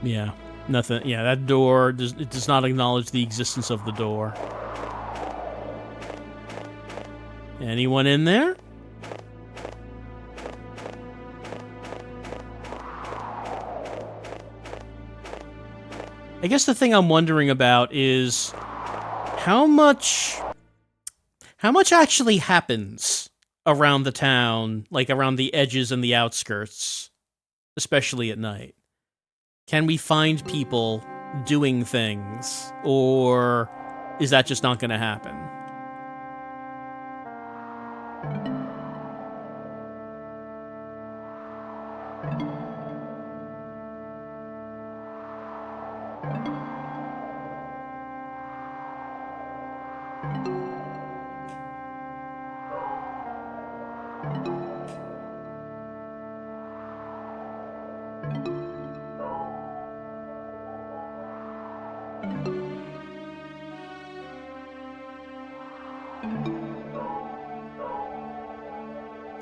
Yeah, nothing. Yeah, that door does not acknowledge the existence of the door. Anyone in there? I guess the thing I'm wondering about is how much actually happens around the town, like around the edges and the outskirts, especially at night. Can we find people doing things, or is that just not going to happen?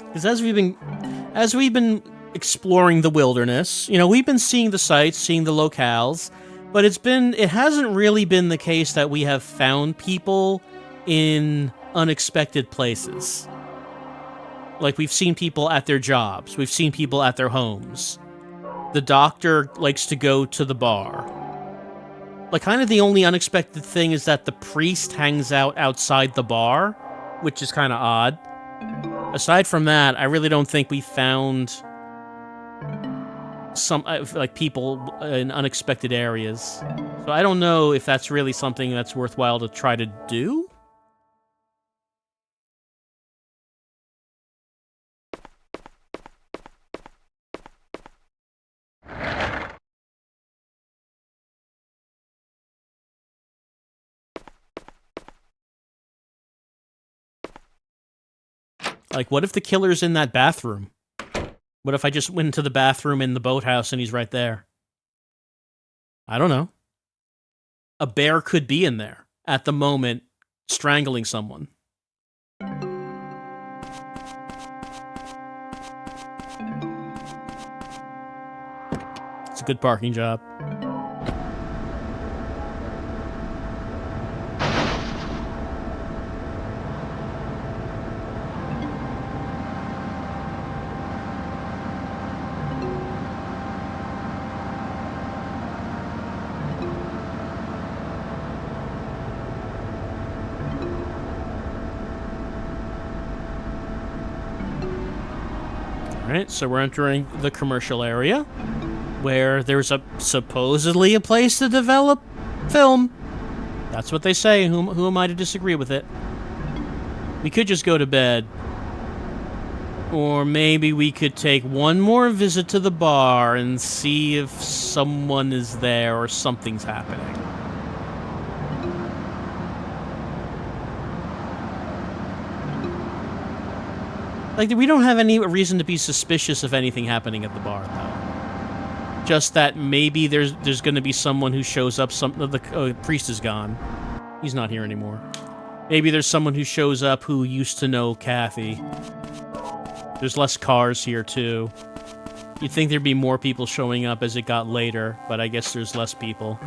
Because as we've been exploring the wilderness, you know, we've been seeing the sights, seeing the locales, but it hasn't really been the case that we have found people in unexpected places. Like, we've seen people at their jobs, we've seen people at their homes. The doctor likes to go to the bar. Like, kind of the only unexpected thing is that the priest hangs out outside the bar, which is kind of odd. Aside from that, I really don't think we found some, like, people in unexpected areas. So I don't know if that's really something that's worthwhile to try to do. Like, what if the killer's in that bathroom? What if I just went into the bathroom in the boathouse and he's right there? I don't know. A bear could be in there at the moment, strangling someone. It's a good parking job. Alright, so we're entering the commercial area, where there's supposedly a place to develop film. That's what they say. Who am I to disagree with it? We could just go to bed. Or maybe we could take one more visit to the bar and see if someone is there or something's happening. Like, we don't have any reason to be suspicious of anything happening at the bar, though. Just that maybe there's going to be someone who shows up. The priest is gone. He's not here anymore. Maybe there's someone who shows up who used to know Kathy. There's less cars here, too. You'd think there'd be more people showing up as it got later, but I guess there's less people.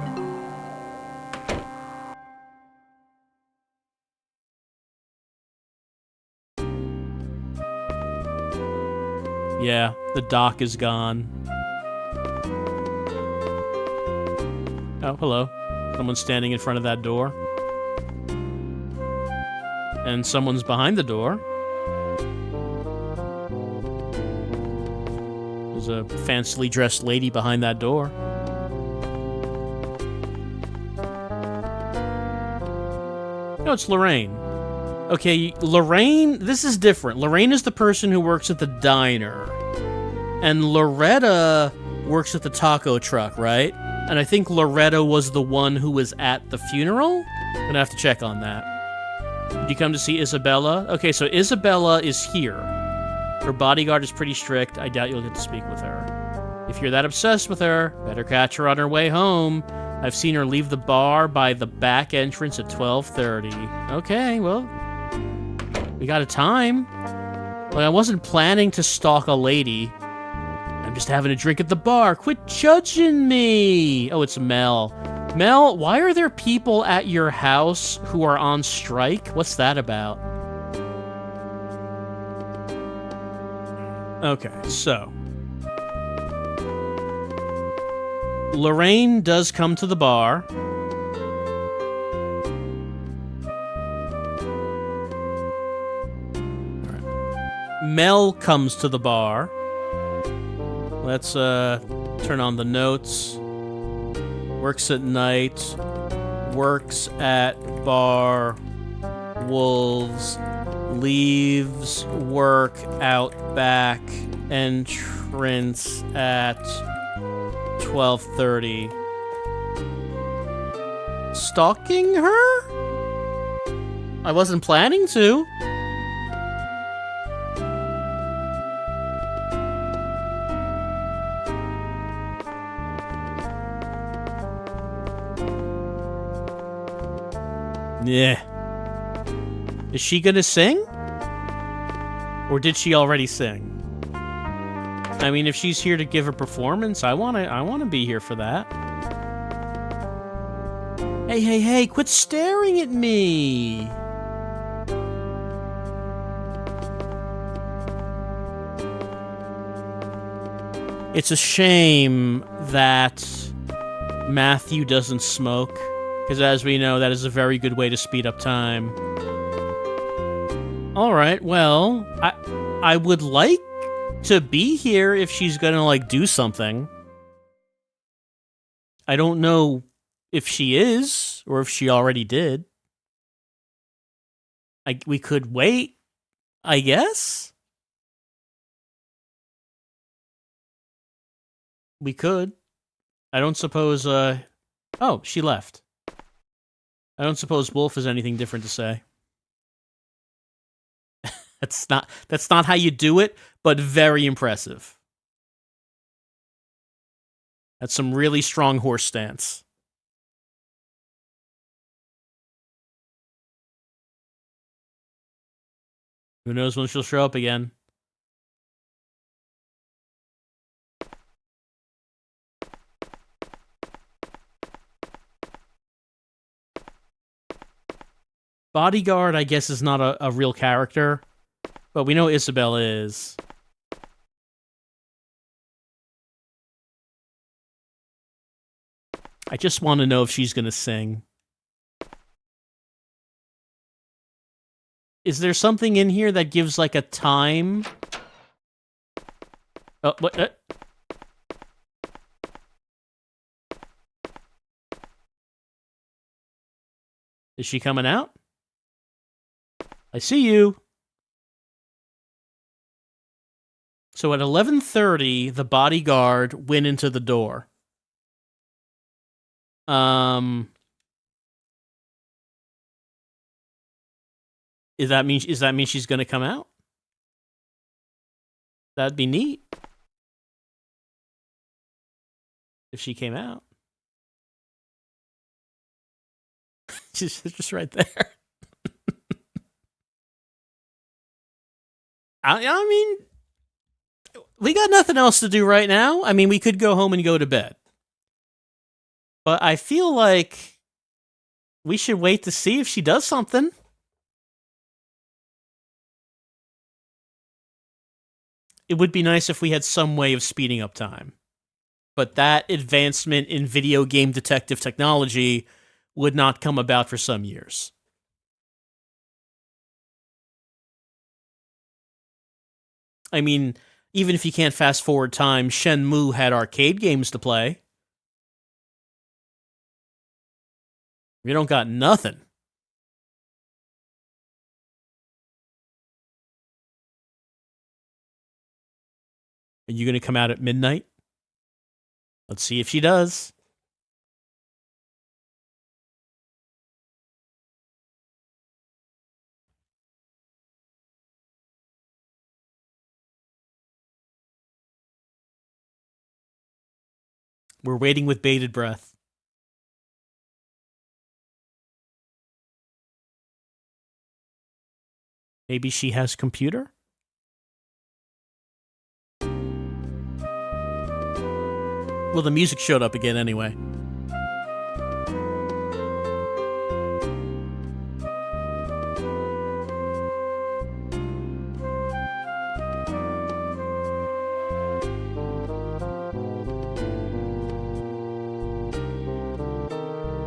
Yeah, the dock is gone. Oh, hello. Someone's standing in front of that door. And someone's behind the door. There's a fancily dressed lady behind that door. No, it's Lorraine. Okay, Lorraine, this is different. Lorraine is the person who works at the diner. And Loretta works at the taco truck, right? And I think Loretta was the one who was at the funeral? I'm gonna have to check on that. Did you come to see Isabella? Okay, so Isabella is here. Her bodyguard is pretty strict. I doubt you'll get to speak with her. If you're that obsessed with her, better catch her on her way home. I've seen her leave the bar by the back entrance at 12:30. Okay, well, we got a time. Well, I wasn't planning to stalk a lady. I'm just having a drink at the bar. Quit judging me. Oh, it's Mel. Mel, why are there people at your house who are on strike? What's that about? Okay, so Lorraine does come to the bar. Mel comes to the bar. Let's turn on the notes. Works at night. Works at bar. Wolves. Leaves work out back. Entrance at 12:30. Stalking her? I wasn't planning to. Yeah. Is she gonna sing? Or did she already sing? I mean, if she's here to give a performance, I wanna be here for that. Hey, hey, hey, quit staring at me! It's a shame that Matthew doesn't smoke, because as we know, that is a very good way to speed up time. Alright, well, I would like to be here if she's gonna, like, do something. I don't know if she is, or if she already did. We could wait, I guess? We could. I don't suppose, oh, she left. I don't suppose Wolf has anything different to say. That's not how you do it, but very impressive. That's some really strong horse stance. Who knows when she'll show up again? Bodyguard, I guess, is not a real character, but we know Isabella is. I just want to know if she's going to sing. Is there something in here that gives, like, a time? Oh, what? Is she coming out? I see you. So at 11:30, the bodyguard went into the door. Does that mean she's gonna come out? That'd be neat. If she came out. She's just right there. I mean, we got nothing else to do right now. I mean, we could go home and go to bed. But I feel like we should wait to see if she does something. It would be nice if we had some way of speeding up time. But that advancement in video game detective technology would not come about for some years. I mean, even if you can't fast forward time, Shenmue had arcade games to play. We don't got nothing. Are you going to come out at midnight? Let's see if she does. We're waiting with bated breath. Maybe she has computer? Well, the music showed up again anyway.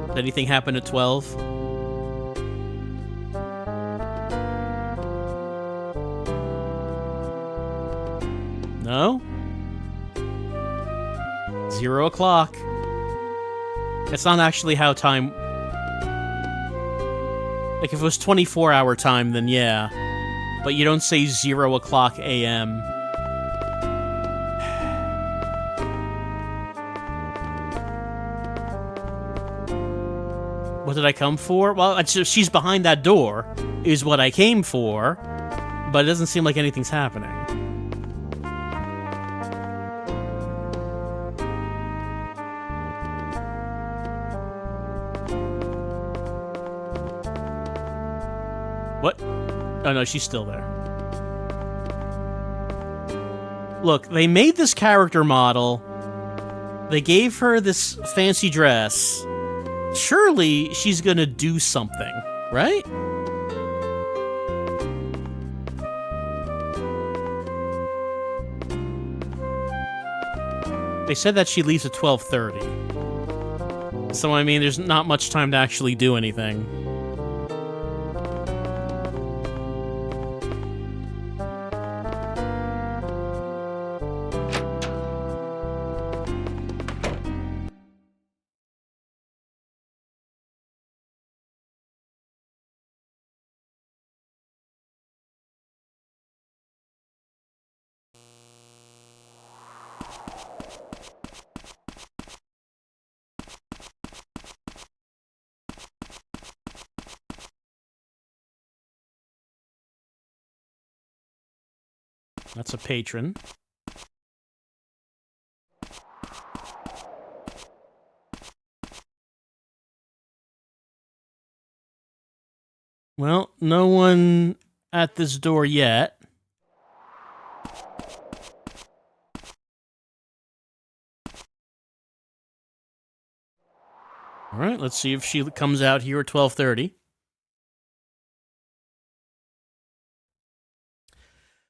Did anything happen at 12? No? 0 o'clock. It's not actually how time... Like, if it was 24-hour time, then yeah. But you don't say 0 o'clock a.m. What did I come for? Well, she's behind that door, is what I came for. But it doesn't seem like anything's happening. What? Oh no, she's still there. Look, they made this character model. They gave her this fancy dress. Surely she's gonna do something, right? They said that she leaves at 12:30. So, I mean, there's not much time to actually do anything. That's a patron. Well, no one at this door yet. All right, let's see if she comes out here at 12:30.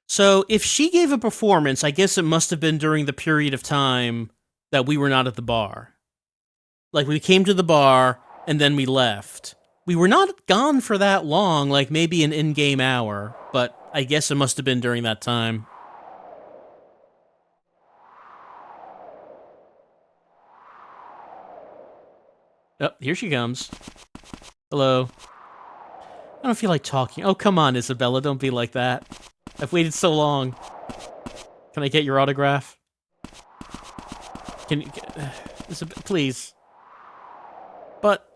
So, if she gave a performance, I guess it must have been during the period of time that we were not at the bar. Like, we came to the bar, and then we left. We were not gone for that long, like maybe an in-game hour, but I guess it must have been during that time. Oh, here she comes. Hello. I don't feel like talking. Oh, come on, Isabella, don't be like that. I've waited so long. Can I get your autograph? Can you... please. But...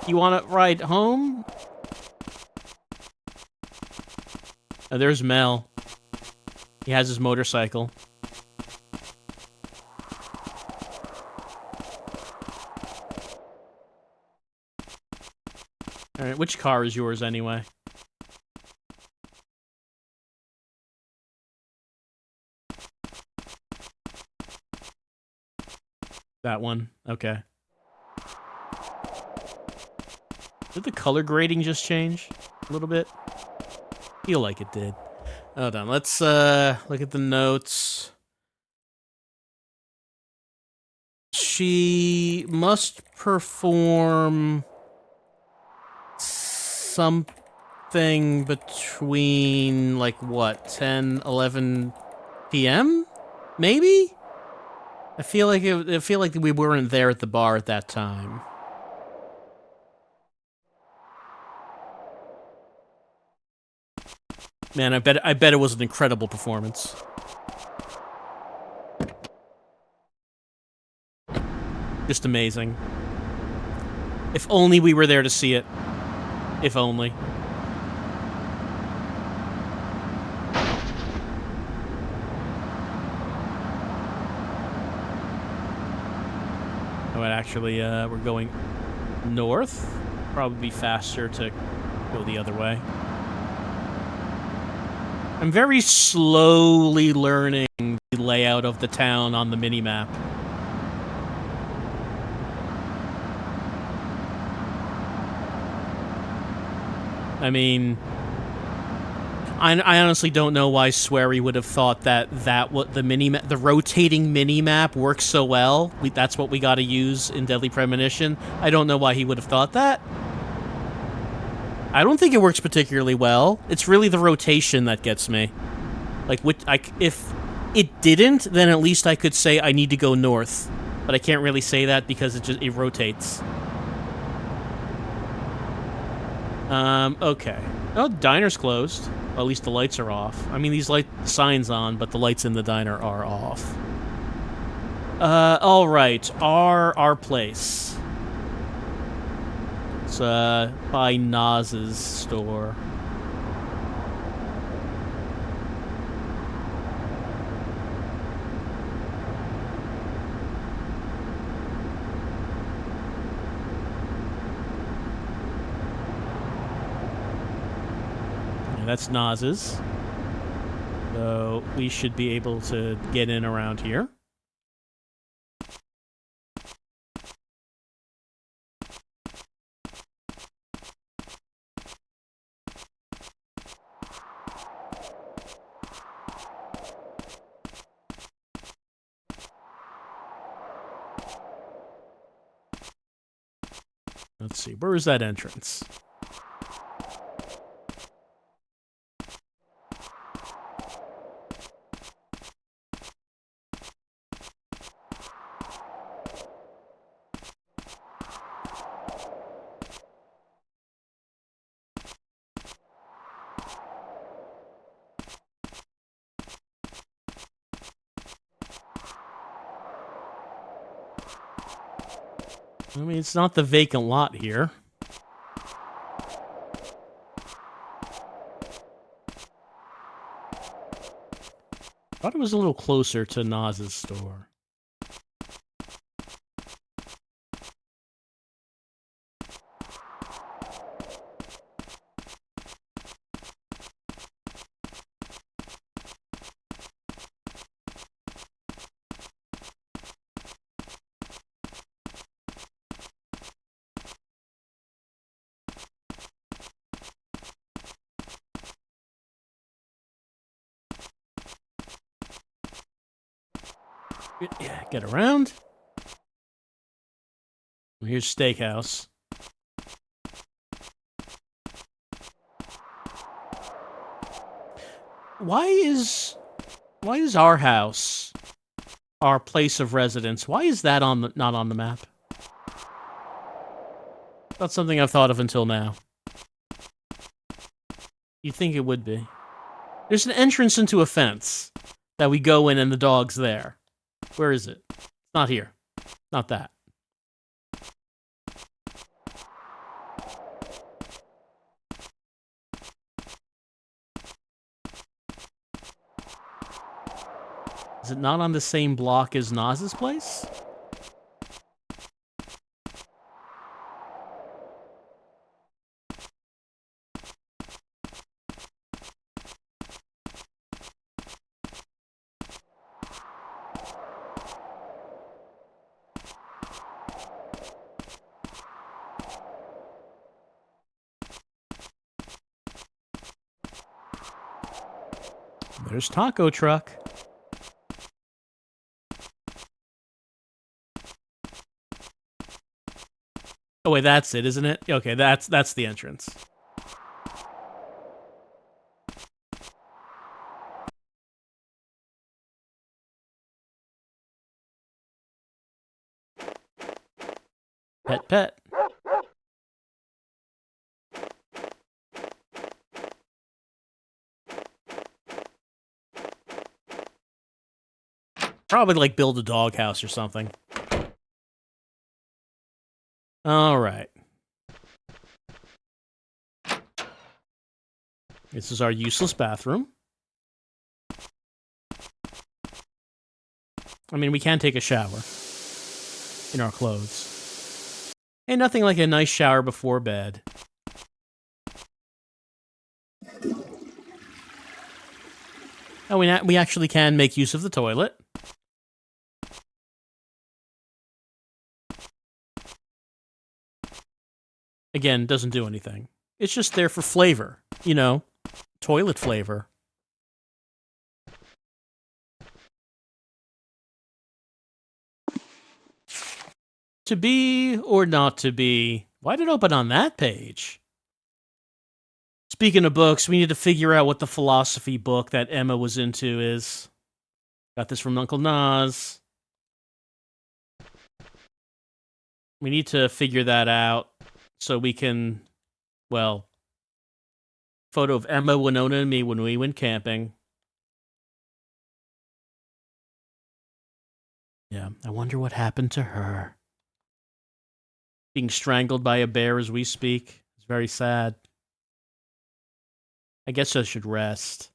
You want to ride home? Oh, there's Mel. He has his motorcycle. Alright, which car is yours anyway? That one? Okay. Did the color grading just change a little bit? Feel like it did. Hold on, let's look at the notes. She must perform something between, like, what, 10, 11 p.m.? Maybe? I feel like we weren't there at the bar at that time. Man, I bet it was an incredible performance. Just amazing. If only we were there to see it. If only. Oh, and actually, we're going north. Probably be faster to go the other way. I'm very slowly learning the layout of the town on the minimap. I mean, I honestly don't know why Swery would have thought that the rotating minimap works so well. That's what we got to use in Deadly Premonition. I don't know why he would have thought that. I don't think it works particularly well. It's really the rotation that gets me. Like, if it didn't, then at least I could say I need to go north. But I can't really say that because it rotates. Okay. Oh, the diner's closed. Well, at least the lights are off. I mean, these signs on, but the lights in the diner are off. Alright. Our place. It's, by Naz's store. Yeah, that's Naz's. So we should be able to get in around here. Let's see, where is that entrance? I mean, it's not the vacant lot here. Thought it was a little closer to Naz's store. Yeah, get around. Here's Steakhouse. Why is our house, our place of residence, why is that not on the map? Not something I've thought of until now. You'd think it would be. There's an entrance into a fence that we go in and the dog's there. Where is it? It's not here. Not that. Is it not on the same block as Naz's place? There's Taco Truck. Oh wait, that's it, isn't it? Okay, that's the entrance. Pet. Probably like build a doghouse or something. All right. This is our useless bathroom. I mean, we can take a shower in our clothes. Ain't nothing like a nice shower before bed. Oh, we actually can make use of the toilet. Again, doesn't do anything. It's just there for flavor. You know, toilet flavor. To be or not to be? Why did it open on that page? Speaking of books, we need to figure out what the philosophy book that Emma was into is. Got this from Uncle Nas. We need to figure that out so we can, well, photo of Emma, Winona, and me when we went camping. Yeah, I wonder what happened to her. Being strangled by a bear as we speak. It's very sad. I guess I should rest.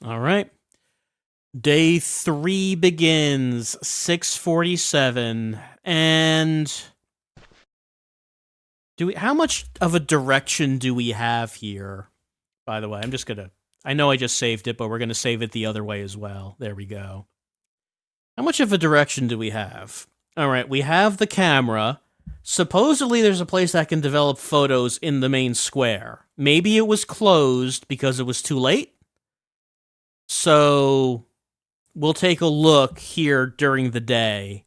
All right. Day 3 begins, 6:47, and how much of a direction do we have here? By the way, I know I just saved it, but we're gonna save it the other way as well. There we go. How much of a direction do we have? All right, we have the camera. Supposedly there's a place that can develop photos in the main square. Maybe it was closed because it was too late. So we'll take a look here during the day.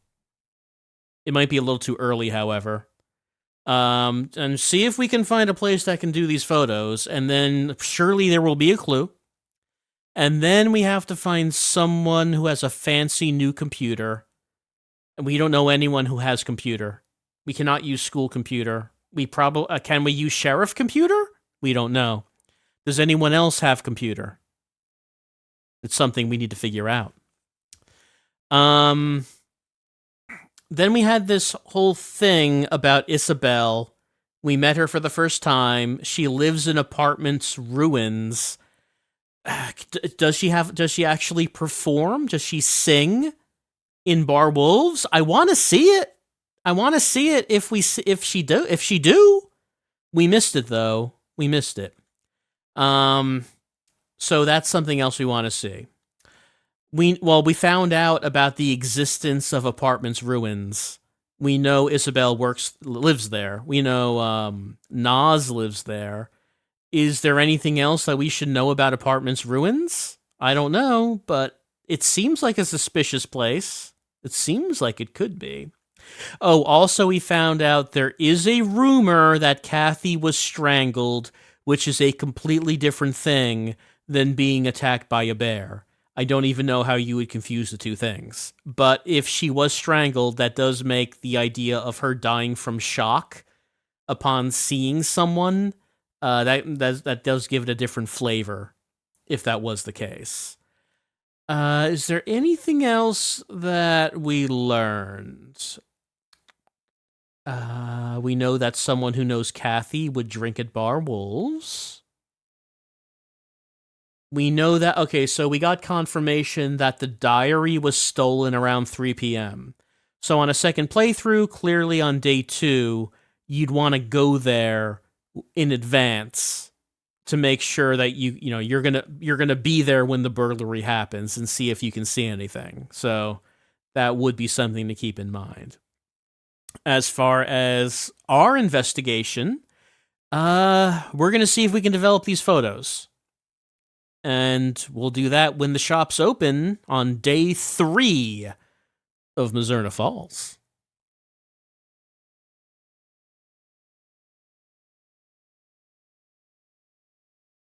It might be a little too early, however. And see if we can find a place that can do these photos, and then surely there will be a clue. And then we have to find someone who has a fancy new computer. And we don't know anyone who has computer. We cannot use school computer. Can we use sheriff computer? We don't know. Does anyone else have computer? It's something we need to figure out. Then we had this whole thing about Isabella. We met her for the first time. She lives in apartment's ruins. Does she actually perform? Does she sing in Bar Wolves? I want to see it. I want to see it if she do. We missed it though. We missed it. So that's something else we want to see. We found out about the existence of apartment's ruins. We know Isabella lives there. We know Nas lives there. Is there anything else that we should know about apartment's ruins? I don't know, but it seems like a suspicious place. It seems like it could be. Oh, also we found out there is a rumor that Kathy was strangled, which is a completely different thing than being attacked by a bear. I don't even know how you would confuse the two things. But if she was strangled, that does make the idea of her dying from shock upon seeing someone, that does give it a different flavor, if that was the case. Is there anything else that we learned? We know that someone who knows Kathy would drink at Bar Wolves. We know that, okay, so we got confirmation that the diary was stolen around 3 p.m. So on a second playthrough, clearly on day 2, you'd want to go there in advance to make sure that you're gonna be there when the burglary happens and see if you can see anything. So that would be something to keep in mind. As far as our investigation, we're gonna see if we can develop these photos. And we'll do that when the shops open on day 3 of Mizzurna Falls.